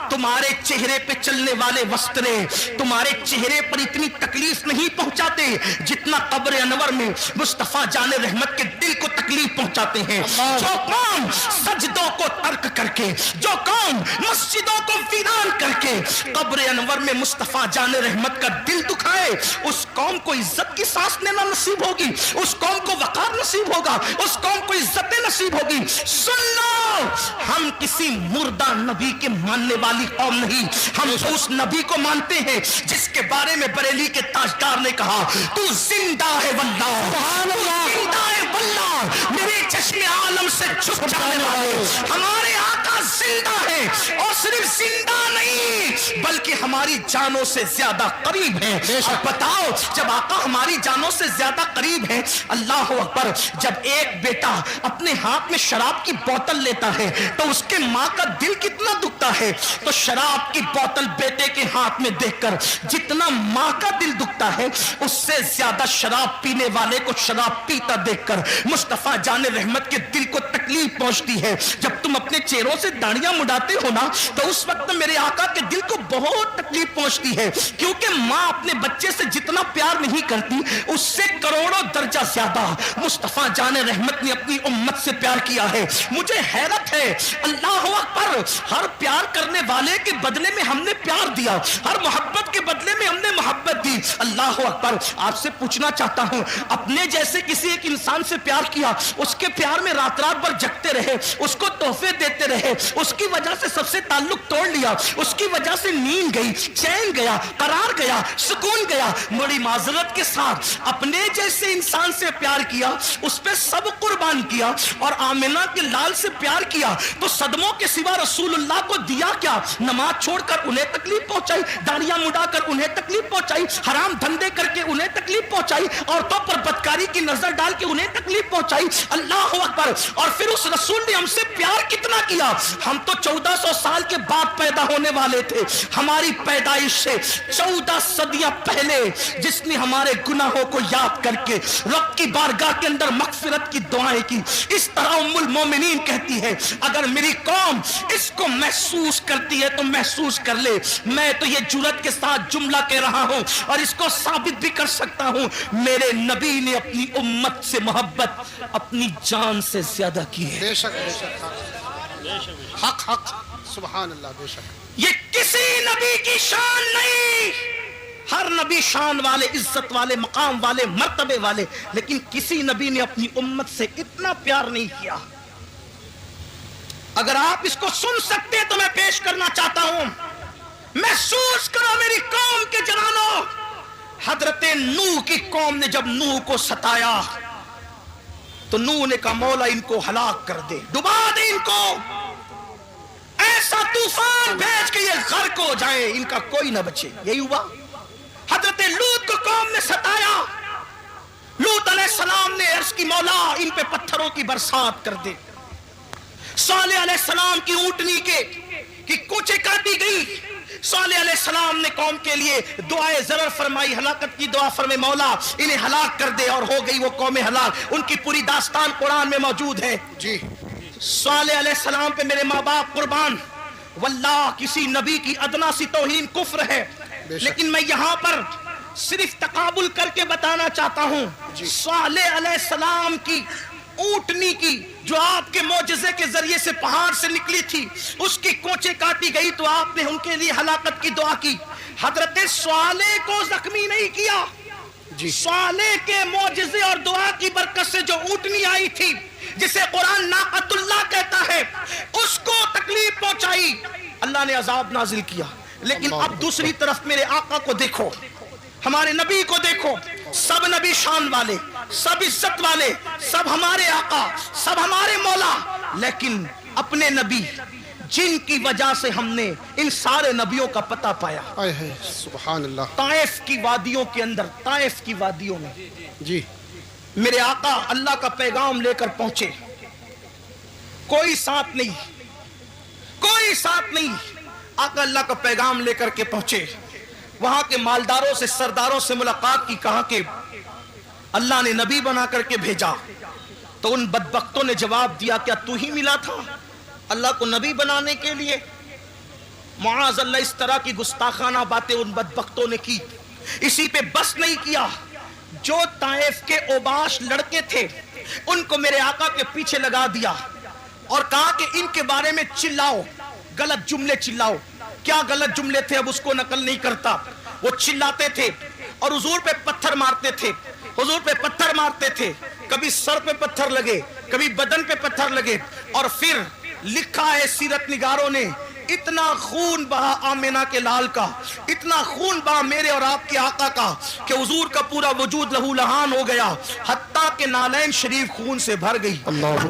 تمہارے چہرے پہ چلنے والے وسطرے تمہارے چہرے پر اتنی تکلیف نہیں پہنچاتے جتنا قبر انور میں مصطفیٰ جان رحمت کے دل کو تکلیف پہنچاتے ہیں۔ جو قوم سجدوں کو ترک کر کے، جو قوم مسجدوں کو ویران کر کے قبر انور میں مصطفیٰ جان رحمت کا دل دکھائے، اس قوم کو عزت کی سانس لینا نصیب ہوگی، اس قوم کو وقار نصیب ہوگا، اس قوم کو عزت نصیب ہوگی۔ سن لو، ہم کسی مردہ نبی کے ماننے والی قوم نہیں، ہم اس نبی کو مانتے ہیں جس کے بارے میں بریلی کے تاجدار نے کہا تو زندہ ہے واللہ، زندہ ہے واللہ، میرے چشم عالم سے چھپ جانے والے ہمارے آقا زندہ ہے، اور صرف زندہ نہیں بلکہ ہماری جانوں سے زیادہ قریب ہیں۔ اور بتاؤ جب آقا ہماری جانوں سے زیادہ قریب ہیں، اللہ اکبر، جب ایک بیٹا اپنے ہاتھ میں شراب کی بوتل لیتا ہے تو اس کے ماں کا دل کتنا دکھتا ہے، تو شراب کی بوتل بیٹے کے ہاتھ میں دیکھ کر جتنا ماں کا دل دکھتا ہے اس سے زیادہ شراب پینے والے کو شراب پیتا دیکھ کر مصطفیٰ جان رحمت کے دل کو تکلیف پہنچتی ہے۔ جب تم اپنے چہروں سے داڑیاں مڈاتے ہو نا تو اس وقت میرے آقا کے دل کو بہت تکلیف پہنچتی ہے، کیونکہ ماں اپنے بچے سے جتنا پیار نہیں کرتی اس سے کروڑوں درجہ زیادہ مصطفیٰ جان رحمت نے اپنی امت سے پیار کیا ہے۔ مجھے حیرت ہے، اللہ اکبر، ہر پیار کرنے والے کے بدلے میں ہم نے پیار دیا، ہر محبت کے بدلے میں ہم نے محبت دی۔ اللہ اکبر، آپ سے پوچھنا چاہتا ہوں، اپنے جیسے کسی ایک انسان سے پیار کیا، اس کے پیار میں رات رات بھر جگتے رہے، اس کو تحفے دیتے رہے, اس کی وجہ سے سب سے تعلق توڑ لیا, اس کی وجہ سے نیند گئی, چین گیا, قرار گیا, سکون گیا. بڑی معذرت کے ساتھ اپنے جیسے انسان سے پیار کیا, اس پہ سب قربان کیا, اور آمنہ کے لال سے پیار کیا تو صدموں کے سوا رسول اللہ کو دیا کیا؟ نماز چھوڑ کر انہیں تکلیف پہنچائی, داڑیاں مڈا کر انہیں تکلیف پہنچائی, حرام دھندے کر کے انہیں تکلیف پہنچائی, عورتوں پر بدکاری کی نظر ڈال کے انہیں تکلیف پہنچائی. اللہ اکبر. اور پھر اس رسول نے ہم سے پیار کتنا کیا. ہم تو 1400 سال کے بعد پیدا ہونے والے تھے, ہماری پیدائش سے 14 صدیاں پہلے جس نے ہمارے گناہوں کو یاد کر کے رب کی بارگاہ کے اندر مغفرت کی دعائیں کی. اس طرح ام المومنین کہتی ہے, اگر میری قوم اس کو محسوس کرتی ہے تو محسوس کر لے. میں تو یہ جرأت کے ساتھ جملہ کہہ رہا ہوں اور اس کو ثابت بھی کر سکتا ہوں, میرے نبی نے اپنی امت سے محبت اپنی جان سے زیادہ کی ہے. بے شک, بے شک, حق حق, سبحان اللہ, بے شک. یہ کسی نبی کی شان نہیں. ہر نبی شان والے, عزت والے, مقام والے, مرتبے والے, لیکن کسی نبی نے اپنی امت سے اتنا پیار نہیں کیا. اگر آپ اس کو سن سکتے تو میں پیش کرنا چاہتا ہوں. محسوس کرو میری قوم کے جوانوں, حضرت نوح کی قوم نے جب نوح کو ستایا تو نوح نے کہا مولا ان کو ہلاک کر دے, ڈبا دے ان کو, ایسا طوفان بھیج کے یہ غرق ہو جائے, ان کا کوئی نہ بچے. یہی ہوا. حضرت لوط کو قوم نے ستایا, لوط علیہ السلام نے عرض کی مولا ان پہ پتھروں کی برسات کر دے. صالح علیہ السلام کی اونٹنی کی کوچے کاٹی گئی. صالح علیہ السلام نے قوم کے لیے دعائے ضرر فرمائی, ہلاکت کی دعا فرمائی, مولا انہیں ہلاک کر دے, اور ہو گئی وہ قوم ہلاک. ان کی پوری داستان قرآن میں موجود ہے. جی. صالح علیہ السلام پہ میرے ماں باپ قربان, واللہ کسی نبی کی ادنا سی توہین کفر ہے, لیکن میں یہاں پر صرف تقابل کر کے بتانا چاہتا ہوں. صالح علیہ السلام کی اونٹنی کی جو آپ کے معجزے کے ذریعے سے پہاڑ سے نکلی تھی, اس کی کوچے کاٹی گئی تو آپ نے ان کے لیے ہلاکت کی دعا کی. حضرت صالح کو زخمی نہیں کیا. صالح کے معجزے اور دعا کی برکت سے جو اونٹنی آئی تھی جسے قرآن ناقۃ اللہ کہتا ہے, اس کو تکلیف پہنچائی, اللہ نے عذاب نازل کیا. لیکن اب دوسری طرف میرے آقا کو دیکھو, ہمارے نبی کو دیکھو. سب نبی شان والے, سب عزت والے, سب ہمارے آقا, سب ہمارے مولا, لیکن اپنے نبی جن کی وجہ سے ہم نے ان سارے نبیوں کا پتہ پایا, سبحان اللہ, طائف کی وادیوں کے اندر, طائف کی وادیوں میں جی میرے آقا اللہ کا پیغام لے کر پہنچے. کوئی ساتھ نہیں, کوئی ساتھ نہیں, آقا اللہ کا پیغام لے کر کے پہنچے. وہاں کے مالداروں سے, سرداروں سے ملاقات کی, کہا کہ اللہ نے نبی بنا کر کے بھیجا. تو ان بدبختوں نے جواب دیا کیا تو ہی ملا تھا اللہ کو نبی بنانے کے لیے؟ معاذ اللہ, اس طرح کی گستاخانہ باتیں ان بدبختوں نے کی. اسی پہ بس نہیں کیا, جو طائف کے اوباش لڑکے تھے ان کو میرے آقا کے پیچھے لگا دیا اور کہا کہ ان کے بارے میں چلاؤ, غلط جملے چلاؤ. کیا غلط جملے تھے اب اس کو نقل نہیں کرتا. وہ چلاتے تھے اور حضور پہ پتھر مارتے تھے, حضور پہ پتھر مارتے تھے, کبھی سر پہ پتھر لگے, کبھی بدن پہ پتھر لگے. اور پھر لکھا ہے سیرت نگاروں نے, اتنا خون بہا آمنہ کے لال کا, اتنا خون بہا میرے اور آپ کے آقا کا کہ حضور کا پورا وجود لہو لہان ہو گیا, حتیٰ کہ نالین شریف خون سے بھر گئی.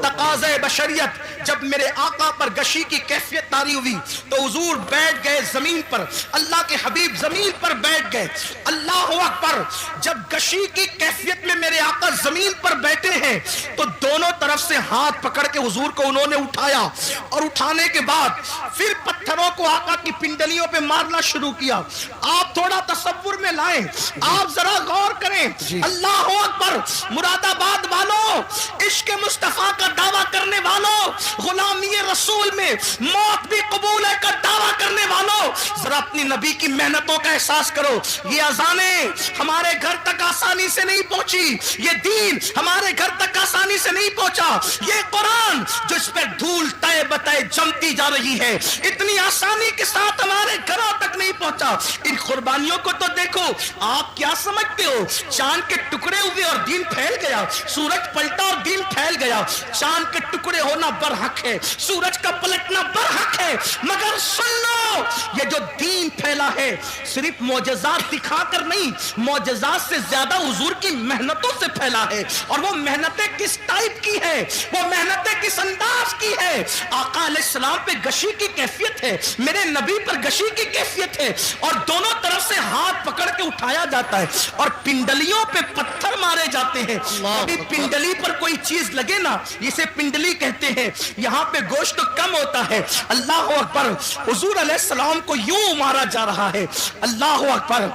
تقاضۂ بشریت جب میرے آقا پر گشی کی کیفیت طاری ہوئی تو حضور بیٹھ گئے زمین پر, اللہ کے حبیب زمین پر بیٹھ گئے. اللہ اکبر. جب گشی کی کیفیت میں میرے آقا زمین پر بیٹھے ہیں تو دونوں طرف سے ہاتھ پکڑ کے حضور کو انہوں نے اٹھایا, اور اٹھانے کے بعد پھر پتھروں کو آقا کی پنڈلیوں پہ مارنا شروع کیا. آپ تھوڑا تصور میں لائیں, آپ ذرا غور کریں. اللہ اکبر. مراد آباد والوں, عشق مصطفیٰ کا دعویٰ کرنے والوں, غلامی رسول میں موت بھی قبول ہے کا دعویٰ کرنے والوں, مسلمانوں ذرا اپنی نبی کی محنتوں کا احساس کرو. یہ اذانیں ہمارے گھر تک آسانی سے نہیں پہنچی, یہ دین ہمارے گھر تک آسانی سے نہیں پہنچا, یہ قرآن جو اس پہ دھول تائے بتائے جمتی جا رہی ہے اتنی آسانی کے ساتھ ہمارے گھروں تک نہیں پہنچا. ان قربانیوں کو تو دیکھو. آپ کیا سمجھتے ہو چاند کے ٹکڑے ہوئے اور دین پھیل گیا, سورج پلٹا اور دین پھیل گیا. چاند کے ٹکڑے ہونا برحق ہے, سورج کا پلٹنا برحق ہے, مگر سن لو یہ جو دین پھیلا ہے صرف معجزات دکھا کر نہیں, معجزات سے زیادہ حضور کی محنتوں سے پھیلا ہے. اور وہ محنتیں کس ٹائپ کی ہے, وہ محنتیں کس انداز کی ہے. آقا علیہ السلام پہ گشی کی کیفیت ہے, میرے نبی پر گشی کی کیفیت ہے, اور دونوں طرف سے ہاتھ پکڑ کے اٹھایا جاتا ہے اور پنڈلیوں پہ پتھر مارے جاتے ہیں. ابھی پنڈلی پر کوئی چیز لگے نا, اسے پنڈلی کہتے ہیں. یہاں پہ گوشت کم ہوتا ہے. اللہ اکبر, حضور علیہ السلام کو یوں مارا جا رہا ہے. اللہ اکبر,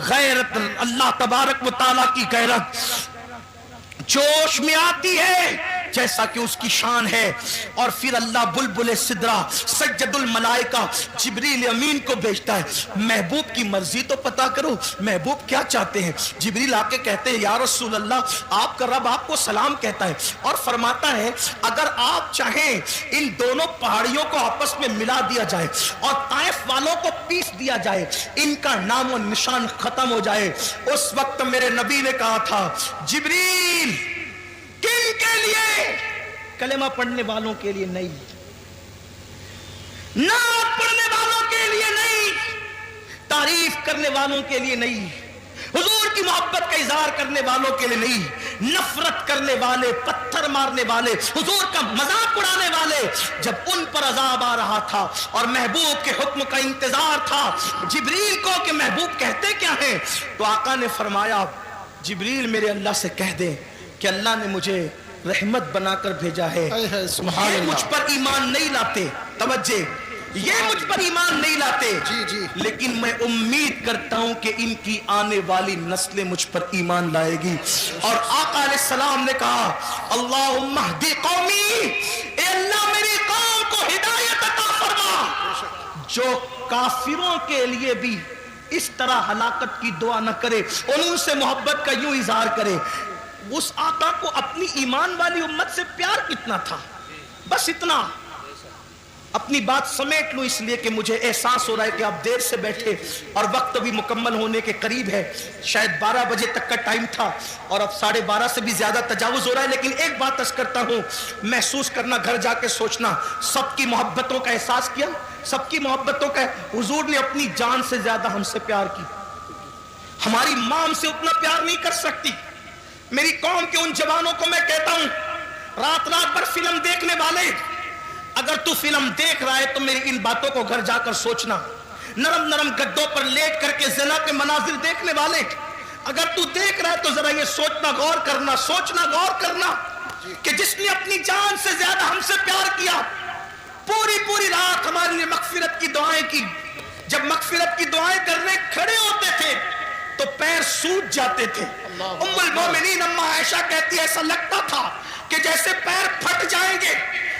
غیرت اللہ تبارک و تعالیٰ کی غیرت جوش میں آتی ہے جیسا کہ اس کی شان ہے. اور پھر اللہ بلبل سدرا سجد الملائکہ جبریل امین کو بھیجتا ہے. محبوب کی مرضی تو پتا کرو, محبوب کیا چاہتے ہیں. جبریل آ کے کہتے ہیں یا رسول اللہ آپ کا رب آپ کو سلام کہتا ہے اور فرماتا ہے اگر آپ چاہیں ان دونوں پہاڑیوں کو آپس میں ملا دیا جائے اور طائف والوں کو پیس دیا جائے, ان کا نام و نشان ختم ہو جائے. اس وقت میرے نبی نے کہا تھا جبریل کن کے لیے, کلمہ پڑھنے والوں کے لیے نہیں, نعت پڑھنے والوں کے لیے نہیں, تعریف کرنے والوں کے لیے نہیں, حضور کی محبت کا اظہار کرنے والوں کے لیے نہیں, نفرت کرنے والے, پتھر مارنے والے, حضور کا مذاق اڑانے والے. جب ان پر عذاب آ رہا تھا اور محبوب کے حکم کا انتظار تھا جبریل کو کہ محبوب کہتے کیا ہیں, تو آقا نے فرمایا جبریل میرے اللہ سے کہہ دیں کہ اللہ نے مجھے رحمت بنا کر بھیجا ہے. یہ مجھ پر ایمان نہیں لاتے, توجہ, یہ مجھ پر ایمان نہیں لاتے, لیکن میں امید کرتا ہوں کہ ان کی آنے والی نسلیں مجھ پر ایمان لائے گی. اور آقا علیہ السلام نے کہا اللہم اہدی قومی, اے اللہ میری قوم کو ہدایت عطا فرما. جو کافروں کے لیے بھی اس طرح ہلاکت کی دعا نہ کرے اور ان سے محبت کا یوں اظہار کرے. اس آقا کو اپنی ایمان والی امت سے پیار کتنا تھا, بس اتنا. اپنی بات سمیٹ لو اس لیے کہ مجھے احساس ہو رہا ہے کہ آپ دیر سے بیٹھے اور وقت بھی مکمل ہونے کے قریب ہے. شاید 12 بجے تک کا ٹائم تھا اور اب 12:30 سے بھی زیادہ تجاوز ہو رہا ہے. لیکن ایک بات عرض کرتا ہوں, محسوس کرنا, گھر جا کے سوچنا, سب کی محبتوں کا احساس کیا, سب کی محبتوں کا. حضور نے اپنی جان سے زیادہ ہم سے پیار کی, ہماری ماں ہم سے اتنا پیار نہیں کر سکتی. میری قوم کے ان جوانوں کو میں کہتا ہوں رات رات بھر فلم دیکھنے والے, اگر تو فلم دیکھ رہا ہے تو میری ان باتوں کو گھر جا کر سوچنا. نرم نرم گدوں پر لیٹ کر کے زنا کے مناظر دیکھنے والے, اگر تو دیکھ رہا ہے تو ذرا یہ سوچنا, غور کرنا, سوچنا, غور کرنا کہ جس نے اپنی جان سے زیادہ ہم سے پیار کیا, پوری رات ہمارے لیے مغفرت کی دعائیں کی. جب مغفرت کی دعائیں کرنے کھڑے ہوتے تھے تو پیر سوج جاتے تھے. ام المومنین اما عائشہ کہتی ہے ایسا لگتا تھا کہ جیسے پیر پھٹ جائیں گے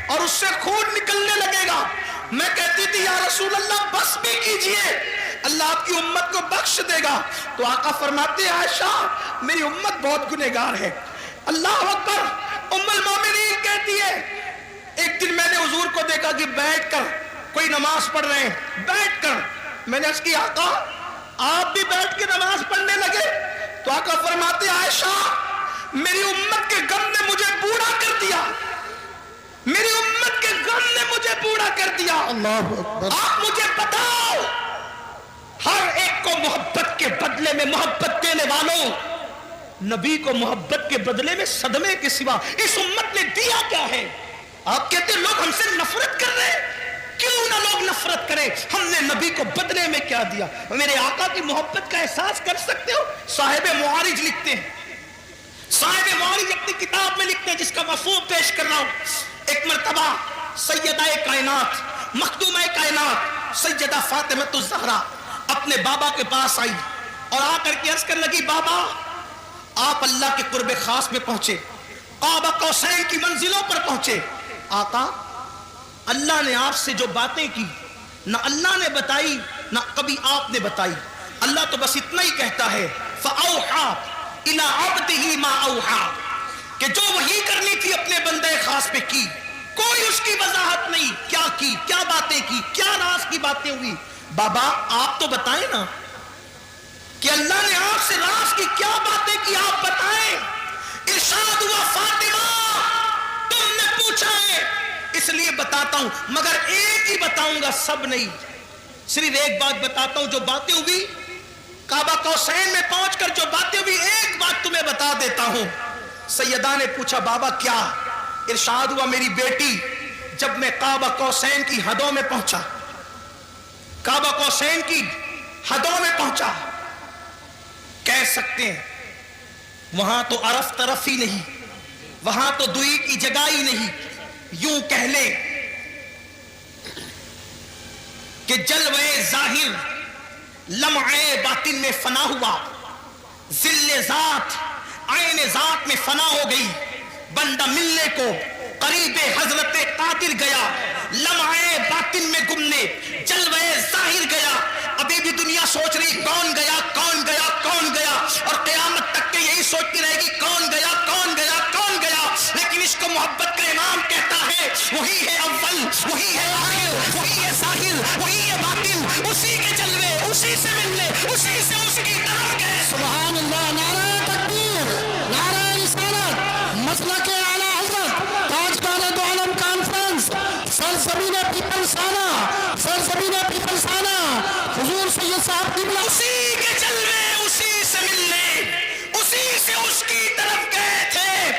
اور اس سے خون نکلنے لگے گا. میں کہتی تھی یا رسول اللہ بس بھی کیجئے, اللہ آپ کی امت کو بخش دے گا. تو آقا فرماتے ہیں عائشہ میری امت بہت گنہگار ہے. اللہ اکبر. ام المومنین کہتی ہے ایک دن میں نے حضور کو دیکھا کہ بیٹھ کر کوئی نماز پڑھ رہے ہیں, بیٹھ کر. میں نے اس کی آقا آپ بھی بیٹھ کے نماز پڑھنے لگے؟ تو آقا فرماتے عائشہ میری امت کے غم نے مجھے بوڑھا کر دیا, میری امت کے غم نے مجھے بوڑھا کر دیا. آپ مجھے بتاؤ ہر ایک کو محبت کے بدلے میں محبت دینے والوں, نبی کو محبت کے بدلے میں صدمے کے سوا اس امت نے دیا کیا ہے؟ آپ کہتے ہیں لوگ ہم سے نفرت کر رہے ہیں, کیوں نہ لوگ نفرت کریں, ہم نے نبی کو بدلے میں کیا دیا. میرے آقا کی محبت کا احساس کر سکتے ہو؟ صاحب معارج لکھتے ہیں, صاحب معارج اپنی کتاب میں لکھتے ہیں جس کا مفہوم پیش کر رہا ہوں. ایک مرتبہ سیدہ کائنات مخدومہ کائنات سیدہ فاطمہ الزہرا اپنے بابا کے پاس آئی اور آ کر کے عرض کرنے لگی بابا آپ اللہ کے قرب خاص میں پہنچے, قاب قوسین کی منزلوں پر پہنچے. آقا اللہ نے آپ سے جو باتیں کی نہ اللہ نے بتائی نہ کبھی آپ نے بتائی. اللہ تو بس اتنا ہی کہتا ہے فَأَوْحَى إِلَىٰ عَبْدِهِ مَا أَوْحَى کہ جو وحی کرنی تھی اپنے بندے خاص پہ کی. کوئی اس کی وضاحت نہیں کیا کی, کیا باتیں کی, کیا راز کی باتیں ہوئی. بابا آپ تو بتائیں نا کہ اللہ نے آپ سے راز کی کیا باتیں کی, آپ بتائیں. ارشاد ہوا فاطمہ تم نے پوچھا ہے اس لیے بتاتا ہوں, مگر ایک ہی بتاؤں گا, سب نہیں. صرف ایک بات بتاتا ہوں, جو باتیں ہوئی کعبہ قوسین میں پہنچ کر جو باتیں ہوئی, ایک بات تمہیں بتا دیتا ہوں. سیدہ نے پوچھا بابا کیا؟ ارشاد ہوا میری بیٹی جب میں کعبہ قوسین کی حدوں میں پہنچا, کعبہ قوسین کی حدوں میں پہنچا, کہہ سکتے ہیں وہاں تو عرف طرف ہی نہیں, وہاں تو دوئی کی جگہ ہی نہیں, یوں کہہ لیں کہ جلوے ظاہر لمعے باطن میں فنا ہوا, ذل ذات عین ذات میں فنا ہو گئی. بندہ ملنے کو قریب حضرت قادر گیا, لمعے باطن میں گمنے جلوے ظاہر گیا. ابھی بھی دنیا سوچ رہی کون گیا کون گیا کون گیا, اور قیامت تک کے یہی سوچتی رہے گی کون گیا کون گیا کون گیا. لیکن اس کو محبت کا امام کہتا ہے وہی ہے اول, وہی ہے آخر, وہی ہے ظاہر, وہی ہے باطن, اسی کے جلوے, اسی سے ملنے, اسی سے اس کی طرف گئے. سبحان اللہ. نعرہ تکبیر, نعرہ رسالت, مسلک اعلی حضرت تاجدار دو عالم کانفرنس, سرزمین پیپلسانہ, سرزمین پیپلسانہ, حضور سید صاحب قبلہ. اسی کے جلوے, اسی سے ملنے, اسی سے اس کی طرف گئے تھے.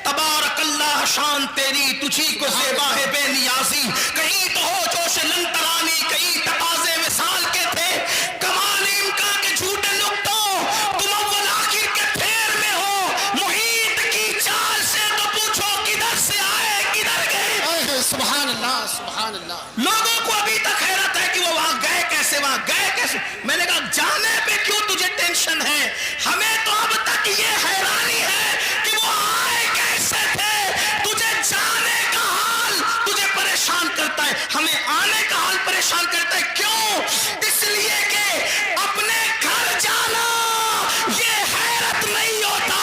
تبارک اللہ شان تیری تجھی کو زیبا ہے بے نیازی. کہیں تو ہو جوش لن ترانی, کہیں تقاضے وصال کے تھے. کمال امکان کے جھوٹے نقطوں, تم اول آخر کے پھیر میں ہو. محیط کی چال سے تو پوچھو کدھر سے آئے کدھر گئے. سبحان اللہ سبحان اللہ. لوگوں کو ابھی تک حیرت ہے کہ وہ وہاں گئے کیسے, وہاں گئے کیسے. میں نے کہا جانے پہ کیوں تجھے ٹینشن ہے, ہمیں تو اب تک یہ حیرانی ہے کہ وہ آئے کیسے تھے. تجھے جانے کا حال تجھے پریشان کرتا ہے, ہمیں آنے کا حال پریشان کرتا ہے. کیوں؟ اس لیے کہ اپنے گھر جانا یہ حیرت نہیں ہوتا,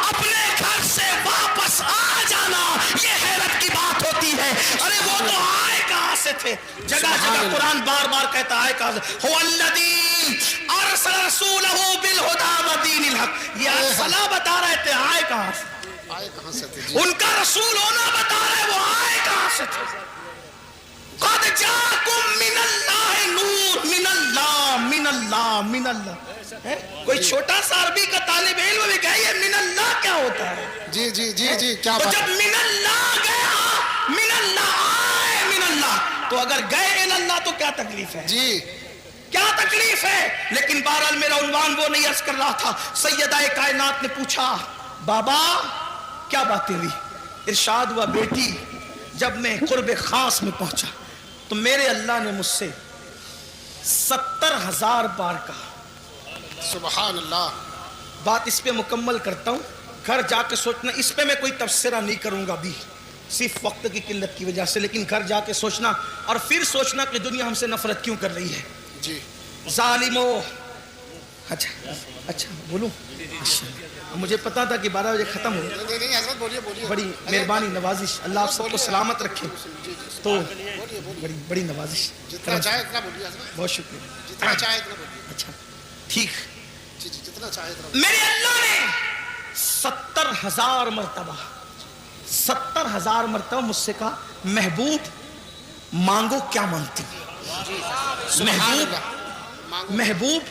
اپنے گھر سے واپس آ جانا یہ حیرت کی بات ہوتی ہے. ارے وہ تو آئے کہاں سے تھے. جگہ جگہ قرآن بار بار کہتا ہے هو الذی ارسل رسولہ بالہدی ودین الحق. یہ اصلا بتا رہے تھے آئے کہاں سے, آئے کہاں سے تھے. ان کا رسول ہونا بتا رہے, وہ آئے کہاں سے تھے. قد جاءکم من اللہ نور, من اللہ من اللہ من اللہ. کوئی چھوٹا سا عربی کا طالب علم بھی کہے یہ من اللہ کیا ہوتا ہے. جی جی جی جی کیا تو بات. جب من اللہ گیا, من اللہ آئے, من اللہ, تو اگر گئے اللہ تو کیا تکلیف ہے, جی کیا تکلیف ہے. لیکن بہرحال میرا عنوان وہ نہیں عرض کر رہا تھا. سیدہ کائنات نے پوچھا بابا کیا باتیں ہوئی. ارشاد ہوا بیٹی جب میں قرب خاص میں پہنچا تو میرے اللہ نے مجھ سے 70,000 بار کہا. سبحان اللہ. بات اس پہ مکمل کرتا ہوں, گھر جا کے سوچنا. اس پہ میں کوئی تبصرہ نہیں کروں گا ابھی صرف وقت کی قلت کی وجہ سے, لیکن گھر جا کے سوچنا اور پھر سوچنا کہ دنیا ہم سے نفرت کیوں کر رہی ہے. جی ظالمو. اچھا بولوں, مجھے پتا تھا کہ 12 بجے ختم ہو. نہیں حضرت بولیے بولیے. بڑی مہربانی نوازش, اللہ آپ سب کو سلامت رکھے. تو بڑی نوازش, جتنا چاہے اتنا بولیے حضرت. بہت شکریہ. جتنا چاہے اتنا بولیے. اچھا ٹھیک. جی جی جتنا چاہے اتنا. میرے اللہ نے 70,000 مرتبہ 70,000 مرتبہ مجھ سے کہا محبوب مانگو کیا مانگتے ہو. محبوب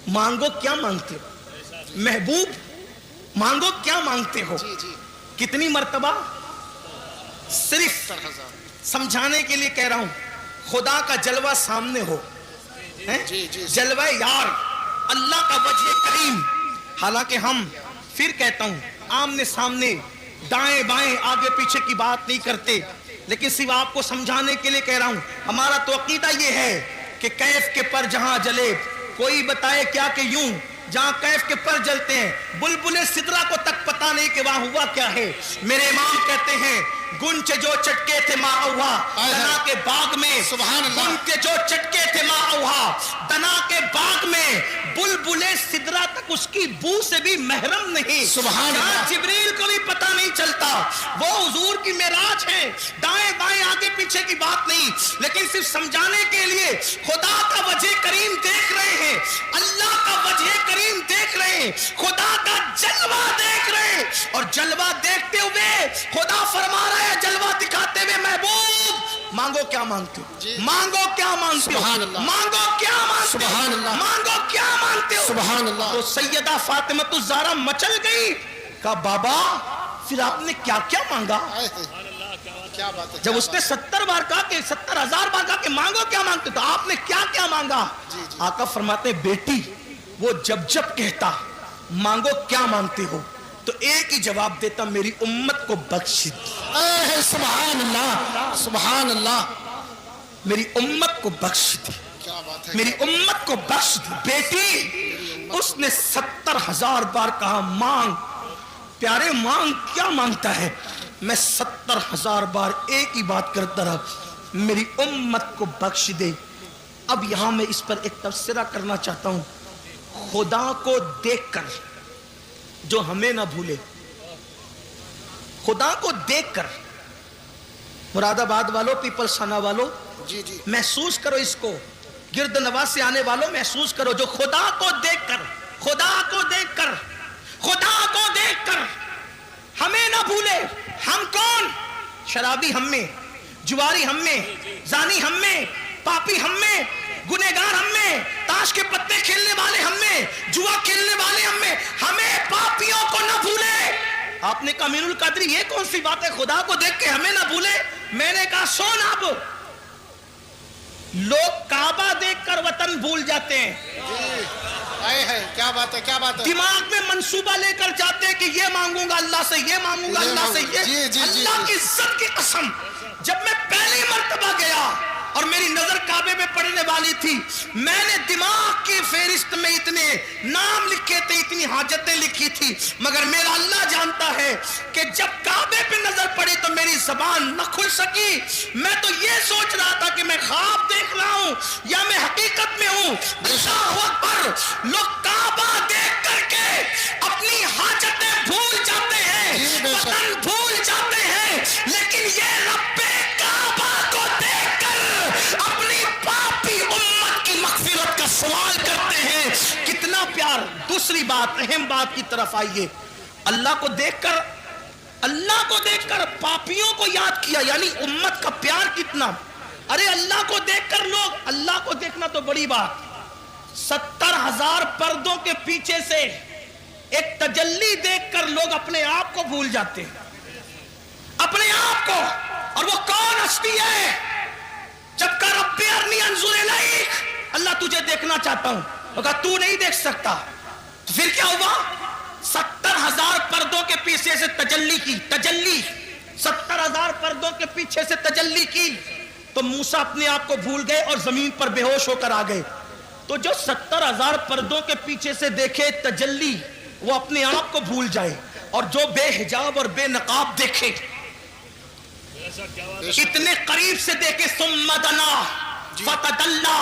مانگو کیا مانگتے ہو. محبوب مانگو کیا مانگتے ہو. کتنی مرتبہ؟ صرف سمجھانے کے لیے کہہ رہا ہوں. خدا کا جلوہ سامنے ہو, جلوہ یار, اللہ کا وجہ کریم. حالانکہ ہم پھر کہتا ہوں آمنے سامنے دائیں بائیں آگے پیچھے کی بات نہیں کرتے, لیکن صرف آپ کو سمجھانے کے لیے کہہ رہا ہوں. ہمارا تو عقیدہ یہ ہے کہ کیف کے پر جہاں جلے, کوئی بتائے کیا کہ یوں جہاں کیف کے پر جلتے ہیں بلبل سدرا کو تک پتہ نہیں کہ وہاں ہوا کیا ہے. میرے امام کہتے ہیں گنچ جو چٹکے تھے ماں اوہا دنا کے باغ میں سبحان اللہ گنچ جو چٹکے تھے ماں اوہا دنا کے باغ میں بلبل سدرا تک اس کی بو سے بھی محرم نہیں سبحان اللہ جبریل کو بھی پتہ نہیں چلتا وہ حضور کی معراج ہے دائیں بائیں آگے پیچھے کی بات نہیں لیکن صرف سمجھانے کے لیے خدا کا وجہ کریم دیکھ رہے ہیں اللہ کا وجہ کریم دیکھ رہے ہیں خدا کا جلوہ دیکھ رہے ہیں اور جلوہ دیکھتے ہوئے خدا فرما رہا ہے جلوہ دکھاتے ہوئے محبوب مانگو کیا مانگتے ہو مانگو کیا مانگتے ہو مانگو کیا مانگتے ہو مانگو کیا مانگتے ہو سبحان اللہ تو سیدہ فاطمہ الزہرا مچل گئی کہا بابا پھر آپ نے کیا کیا مانگا کیا بات ہے جب اس نے 70 بار کہا کہ 70,000 بار کہا کہ مانگو کیا مانگتے تو آپ نے کیا کیا مانگا آقا فرماتے بیٹی وہ جب جب کہتا مانگو کیا مانگتے ہو تو ایک ہی جواب دیتا میری امت کو بخش دی سبحان اللہ سبحان اللہ میری امت کو بخش دی کیا بات ہے میری امت کو بخش دی بیٹی اس نے 70,000 بار کہا مانگ پیارے مانگ کیا مانگتا ہے میں 70,000 بار ایک ہی بات کرتا رہا میری امت کو بخش دے اب یہاں میں اس پر ایک تبصرہ کرنا چاہتا ہوں خدا کو دیکھ کر جو ہمیں نہ بھولے خدا کو دیکھ کر مراد آباد والوں پیپلز تھانہ والوں جی جی محسوس کرو اس کو گرد نواز سے آنے والوں محسوس کرو جو خدا کو دیکھ کر خدا کو دیکھ کر خدا کو دیکھ کر ہمیں نہ بھولے ہم کون شرابی ہم میں جواری ہم میں زانی ہم میں پاپی ہم میں گنہگار ہم میں تاش کے پتے کھیلنے والے ہم میں جوا کھیلنے والے ہم میں ہمیں پاپیوں کو نہ بھولے آپ نے کہا امین القادری یہ کون سی بات ہے خدا کو دیکھ کے ہمیں نہ بھولے میں نے کہا سن اب لوگ کعبہ دیکھ کر وطن بھول جاتے ہیں کیا بات ہے کیا بات ہے دماغ میں منصوبہ لے کر جاتے کہ یہ مانگوں گا اللہ سے یہ مانگوں گا اللہ سے یہ اللہ کی عزت کی قسم جب میں پہلی مرتبہ گیا اور میری نظر کعبے میں پڑنے والی تھی میں نے دماغ کی فہرست میں اتنے نام لکھے تھے اتنی حاجتیں لکھی تھی مگر میرا اللہ جانتا ہے کہ جب کعبے پہ نظر پڑی تو میری زبان نہ کھل سکی میں تو یہ سوچ رہا تھا کہ میں خواب دیکھ رہا ہوں یا میں حقیقت میں ہوں اللہ اکبر لوگ کعبہ دیکھ کر کے اپنی حاجتیں بھول جاتے ہیں وطن بھول جاتے ہیں لیکن یہ رب کعبہ کو دیکھ کر اپنی پاپی امت کی مغفرت کا سوال کرتے ہیں کتنا پیار دوسری بات اہم بات کی طرف آئیے اللہ کو دیکھ کر پاپیوں کو یاد کیا یعنی امت کا پیار کتنا ارے اللہ کو دیکھ کر لوگ اللہ کو دیکھنا تو بڑی بات 70,000 پردوں کے پیچھے سے ایک تجلی دیکھ کر لوگ اپنے آپ کو بھول جاتے ہیں اپنے آپ کو اور وہ کون ہستی ہے جب کہ رب ارنی انظر الیک اللہ تجھے دیکھنا چاہتا ہوں کہا تو نہیں دیکھ سکتا تو پھر کیا ہوا 70,000 پردوں کے پیچھے سے تجلی 70,000 پردوں کے پیچھے سے تجلی کی تو موسیٰ اپنے آپ کو بھول گئے اور زمین پر بے ہوش ہو کر آ گئے تو جو 70,000 پردوں کے پیچھے سے دیکھے تجلی وہ اپنے آپ کو بھول جائے اور جو بے حجاب اور بے نقاب دیکھے اتنے قریب سے دیکھے ثم دنا فتدلا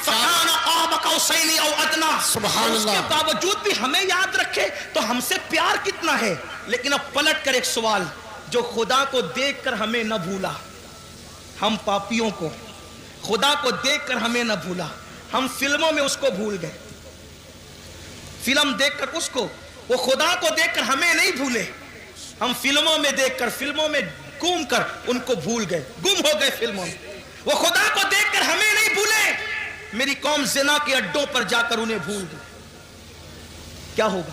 فکان قاب قوسین او ادنا سبحان اللہ اس کے باوجود بھی ہمیں یاد رکھے تو ہم سے پیار کتنا ہے لیکن اب پلٹ کر ایک سوال جو خدا کو دیکھ کر ہمیں نہ بھولا ہم پاپیوں کو خدا کو دیکھ کر ہمیں نہ بھولا ہم فلموں میں اس کو بھول گئے فلم دیکھ کر اس کو وہ خدا کو دیکھ کر ہمیں نہیں بھولے ہم فلموں میں دیکھ کر فلموں میں گھوم کر ان کو بھول گئے گم ہو گئے فلموں میں وہ خدا کو دیکھ کر ہمیں نہیں بھولے میری قوم زنا کے اڈوں پر جا کر انہیں بھول گئی کیا ہوگا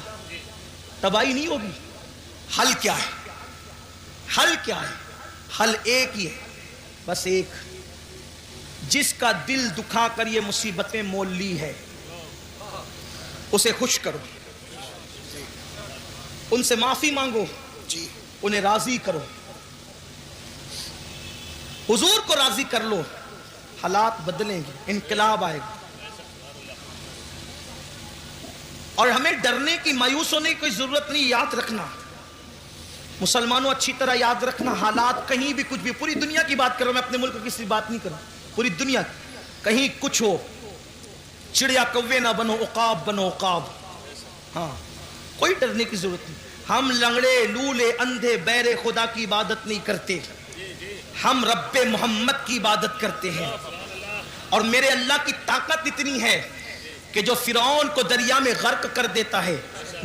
تباہی نہیں ہوگی حل کیا ہے حل ایک ہی ہے بس ایک جس کا دل دکھا کر یہ مصیبتیں مول لی ہے اسے خوش کرو ان سے معافی مانگو انہیں راضی کرو حضور کو راضی کر لو حالات بدلیں گے انقلاب آئے گا اور ہمیں ڈرنے کی مایوس ہونے کی کوئی ضرورت نہیں یاد رکھنا مسلمانوں اچھی طرح یاد رکھنا، حالات کہیں بھی کچھ بھی، پوری دنیا کی بات کر رہا ہوں میں، اپنے ملک کی کسی بات نہیں کر رہا، پوری دنیا کہیں کچھ ہو، چڑیا کوے نہ بنو، عقاب بنو عقاب. ہاں کوئی ڈرنے کی ضرورت نہیں. ہم لنگڑے لولے اندھے بہرے خدا کی عبادت نہیں کرتے، ہم رب محمد کی عبادت کرتے ہیں. اور میرے اللہ کی طاقت اتنی ہے کہ جو فرعون کو دریا میں غرق کر دیتا ہے،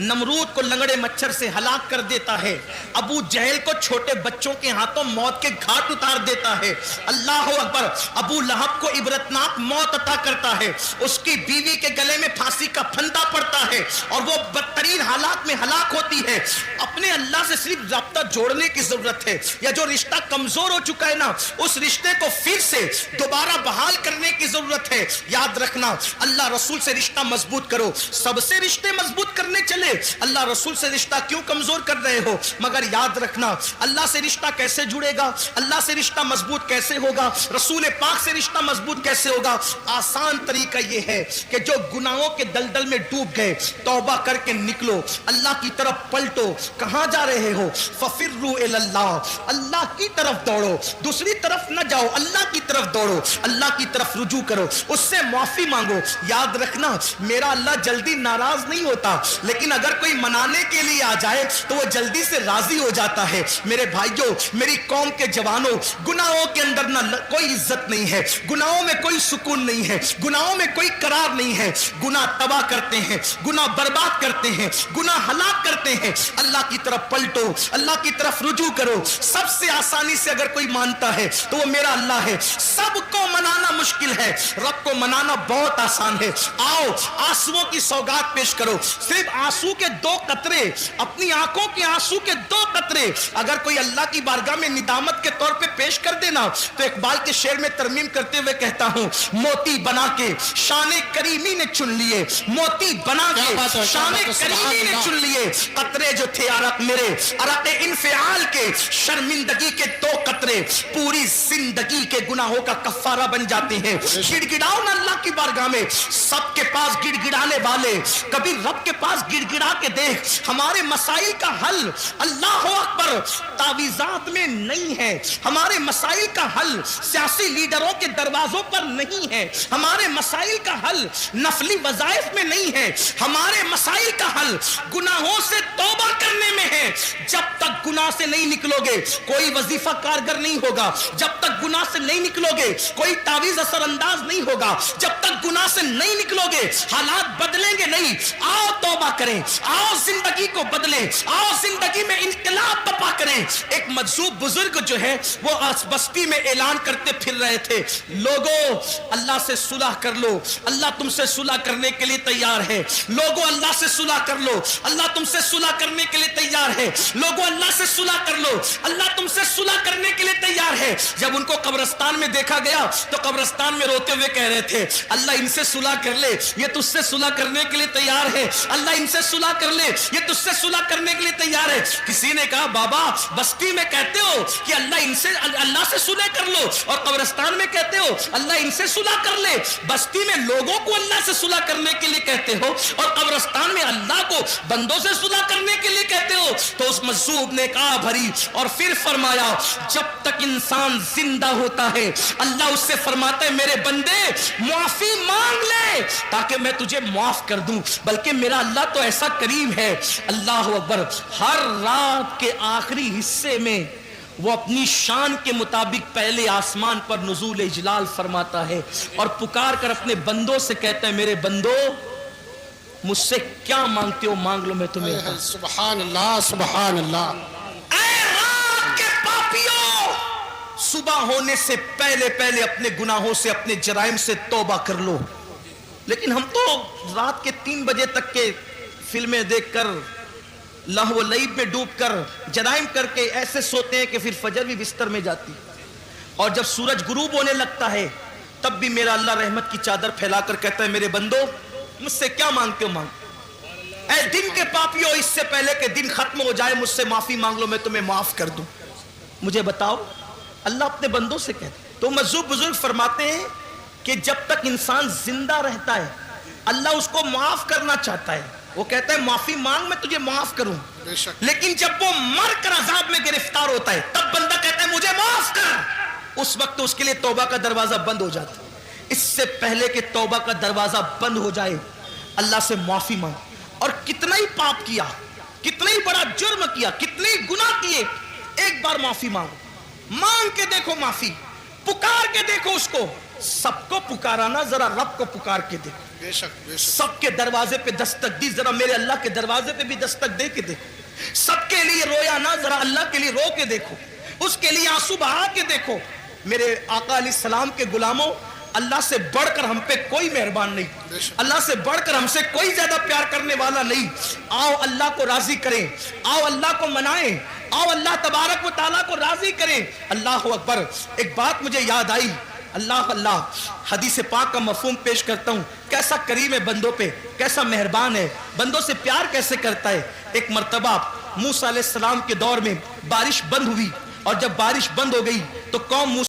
نمرود کو لنگڑے مچھر سے ہلاک کر دیتا ہے، ابو جہل کو چھوٹے بچوں کے ہاتھوں موت کے گھاٹ اتار دیتا ہے، اللہ اکبر، ابو لہب کو عبرتناک موت عطا کرتا ہے، اس کی بیوی کے گلے میں پھانسی کا پھندا پڑتا ہے اور وہ بدترین حالات میں ہلاک ہوتی ہے. اپنے اللہ سے صرف رابطہ جوڑنے کی ضرورت ہے، یا جو رشتہ کمزور ہو چکا ہے نا، اس رشتے کو پھر سے دوبارہ بحال کرنے کی ضرورت ہے. یاد رکھنا، اللہ رسول سے رشتہ مضبوط کرو. سب سے رشتے مضبوط کرنے چلے، اللہ رسول سے رشتہ کیوں کمزور کر رہے ہو؟ مگر یاد رکھنا، اللہ سے رشتہ کیسے جڑے گا، اللہ سے رشتہ مضبوط کیسے ہوگا، رسول پاک سے رشتہ مضبوط کیسے ہوگا؟ آسان طریقہ یہ ہے کہ جو گناہوں کے دلدل میں ڈوب گئے، توبہ کر کے نکلو، اللہ کی طرف پلٹو. کہاں جا رہے ہو؟ ففروا الی اللہ، اللہ کی طرف دوڑو، دوسری طرف نہ جاؤ، اللہ کی طرف دوڑو، اللہ کی طرف رجوع کرو، اس سے معافی مانگو. یاد رکھنا، میرا اللہ جلدی ناراض نہیں ہوتا، لیکن اگر کوئی منانے کے لیے آ جائے تو وہ جلدی سے راضی ہو جاتا ہے. میرے بھائیوں، میری قوم کے جوانوں، گناہوں کے اندر نہ کوئی عزت نہیں ہے، گناہوں میں کوئی سکون نہیں ہے، گناہوں میں کوئی قرار نہیں ہے. گناہ تباہ کرتے ہیں، گناہ برباد کرتے ہیں، گناہ ہلاک کرتے ہیں. اللہ کی طرف پلٹو، اللہ کی طرف رجوع کرو. سب سے آسانی سے اگر کوئی مانتا ہے تو وہ میرا اللہ ہے. سب کو منانا مشکل ہے، رب کو منانا بہت آسان ہے. آؤ آنسوؤں کی سوگات پیش کرو. صرف آنسو کے 2 قطرے، اپنی آنکھوں کے آنسو کے 2 قطرے اگر کوئی اللہ کی بارگاہ میں ندامت کے طور پہ پیش کر دینا تو اقبال کے شعر میں ترمیم کرتے ہوئے کہتا ہوں، موتی بنا کے شان کریمی نے چن لیے، موتی بنا کے شان کریمی نے چن لیے. قطرے جو تھے عرق میرے، عرق انفعال کے، شرمندگی کے 2 قطرے پوری زندگی کے گناہوں کا کفارہ بن جاتے ہیں. گڑ گڑاؤ نا اللہ کی بارگاہ میں. سب کے پاس گڑ گڑانے والے، کبھی رب کے پاس گڑ گڑا کے دیکھ. ہمارے مسائل کا حل، اللہ اکبر، تعویذات میں نہیں ہے. ہمارے مسائل کا حل سیاسی لیڈروں کے دروازوں پر نہیں ہے. ہمارے مسائل کا حل نفلی وظائف میں نہیں ہے. ہمارے مسائل کا حل گناہوں سے توبہ کرنے میں ہے. جب تک گناہ سے نہیں نکلو گے کوئی وظیفہ کارگر نہیں ہوگا. جب تک گناہ سے نہیں نکلو گے کوئی تعویذ اثر انداز نہیں ہوگا. جب تک گناہ سے نہیں نکلو گے حالات بدلیں گے نہیں. آؤ توبہ کریں، آؤ زندگی کو بدلیں، آؤ زندگی میں انقلاب برپا کریں. ایک مجذوب بزرگ جو ہے وہ بستی میں اعلان کرتے پھر رہے تھے، لوگوں اللہ سے صلح کر لو، اللہ تم سے صلح کرنے کے لیے تیار ہے. لوگوں اللہ سے صلح کر لو، اللہ تم سے صلح کرنے کے لیے تیار ہے. لوگوں اللہ سے صلح کر لو، اللہ تم سے صلح کرنے کے لیے تیار ہے. جب ان کو قبرستان میں دیکھا گیا تو قبرستان میں روتے ہوئے کہہ رہے تھے، اللہ ان سے صلح کر لے، یہ تجھ سے صلح کرنے کے لیے تیار ہے. اللہ ان سے صلح کر لے، یہ تجھ سے صلح کرنے کے لیے تیار ہے. کسی نے کہا، بابا بستی میں کہتے ہو کہ اللہ سے صلح کر لو اور قبرستان میں کہتے ہو اللہ ان سے صلح کر لے. بستی میں لوگوں کو اللہ سے صلح کرنے کے لیے کہتے ہو اور قبرستان میں اللہ کو بندوں سے صلح کرنے کے لیے کہتے ہو. تو اس مجذوب نے کہا بھری اور پھر فرمایا، جب تک انسان زندہ ہوتا ہے اللہ اس سے فرماتا ہے میرے بندے معافی مانگ لے تاکہ میں تجھے معاف کر دوں. بلکہ میرا اللہ تو ایسا کریم ہے، اللہ اکبر، ہر رات کے آخری حصے میں وہ اپنی شان کے مطابق پہلے آسمان پر نزول اجلال فرماتا ہے اور پکار کر اپنے بندوں سے کہتا ہے میرے بندو مجھ سے کیا مانگتے ہو مانگ لو میں تمہیں. سبحان اللہ سبحان اللہ. اے رات کے پاپیوں، صبح ہونے سے پہلے پہلے اپنے گناہوں سے، اپنے جرائم سے توبہ کر لو. لیکن ہم تو رات کے 3 بجے تک کے فلمیں دیکھ کر، لہو و لعب میں ڈوب کر، جرائم کر کے ایسے سوتے ہیں کہ پھر فجر بھی بستر میں جاتی. اور جب سورج غروب ہونے لگتا ہے تب بھی میرا اللہ رحمت کی چادر پھیلا کر کہتا ہے میرے بندو مجھ سے کیا مانگتے ہو مانگ. اے دن کے پاپیوں، اس سے پہلے کہ دن ختم ہو جائے مجھ سے معافی مانگ لو، میں تمہیں معاف کر دوں. مجھے بتاؤ، اللہ اپنے بندوں سے کہتے. تو مجذوب بزرگ فرماتے ہیں کہ جب تک انسان زندہ رہتا ہے اللہ اس کو معاف کرنا چاہتا ہے. وہ کہتا ہے معافی مانگ میں تجھے معاف کروں. بے شک لیکن جب وہ مر کر عذاب میں گرفتار ہوتا ہے تب بندہ کہتا ہے مجھے معاف کر، اس وقت اس کے لیے توبہ کا دروازہ بند ہو جاتا ہے۔ اس سے پہلے کہ توبہ کا دروازہ بند ہو جائے اللہ سے معافی مانگ، اور کتنا ہی پاپ کیا، کتنا ہی بڑا جرم کیا، کتنے ہی گناہ کیے، ایک بار معافی مانگو، مانگ کے دیکھو معافی، پکار کے دیکھو اس کو۔ سب کو پکارانا، ذرا رب کو پکار کے دیکھو۔ بے شک بے شک سب کے دروازے پہ دستک دی، ذرا میرے اللہ کے دروازے پہ بھی دستک دے کے دیکھو۔ سب کے لیے رویا نہ، ذرا اللہ کے لیے رو کے دیکھو، اس کے لیے آنسو بہا کے دیکھو۔ میرے آقا علیہ السلام کے غلاموں، اللہ سے بڑھ کر ہم پہ کوئی مہربان نہیں، اللہ سے بڑھ کر ہم سے کوئی زیادہ پیار کرنے والا نہیں۔ آؤ اللہ کو راضی کریں، آؤ اللہ کو منائیں، آؤ اللہ تبارک و تعالیٰ کو راضی کریں۔ اللہ اکبر۔ ایک بات مجھے یاد آئی، اللہ اللہ، حدیث پاک کا مفہوم پیش کرتا ہوں، کیسا کریم ہے بندوں پہ، کیسا مہربان ہے، بندوں سے پیار کیسے کرتا ہے۔ ایک مرتبہ موسیٰ علیہ السلام کے دور میں بارش بند ہوئی، اور جب بارش بند ہو گئی تو قوم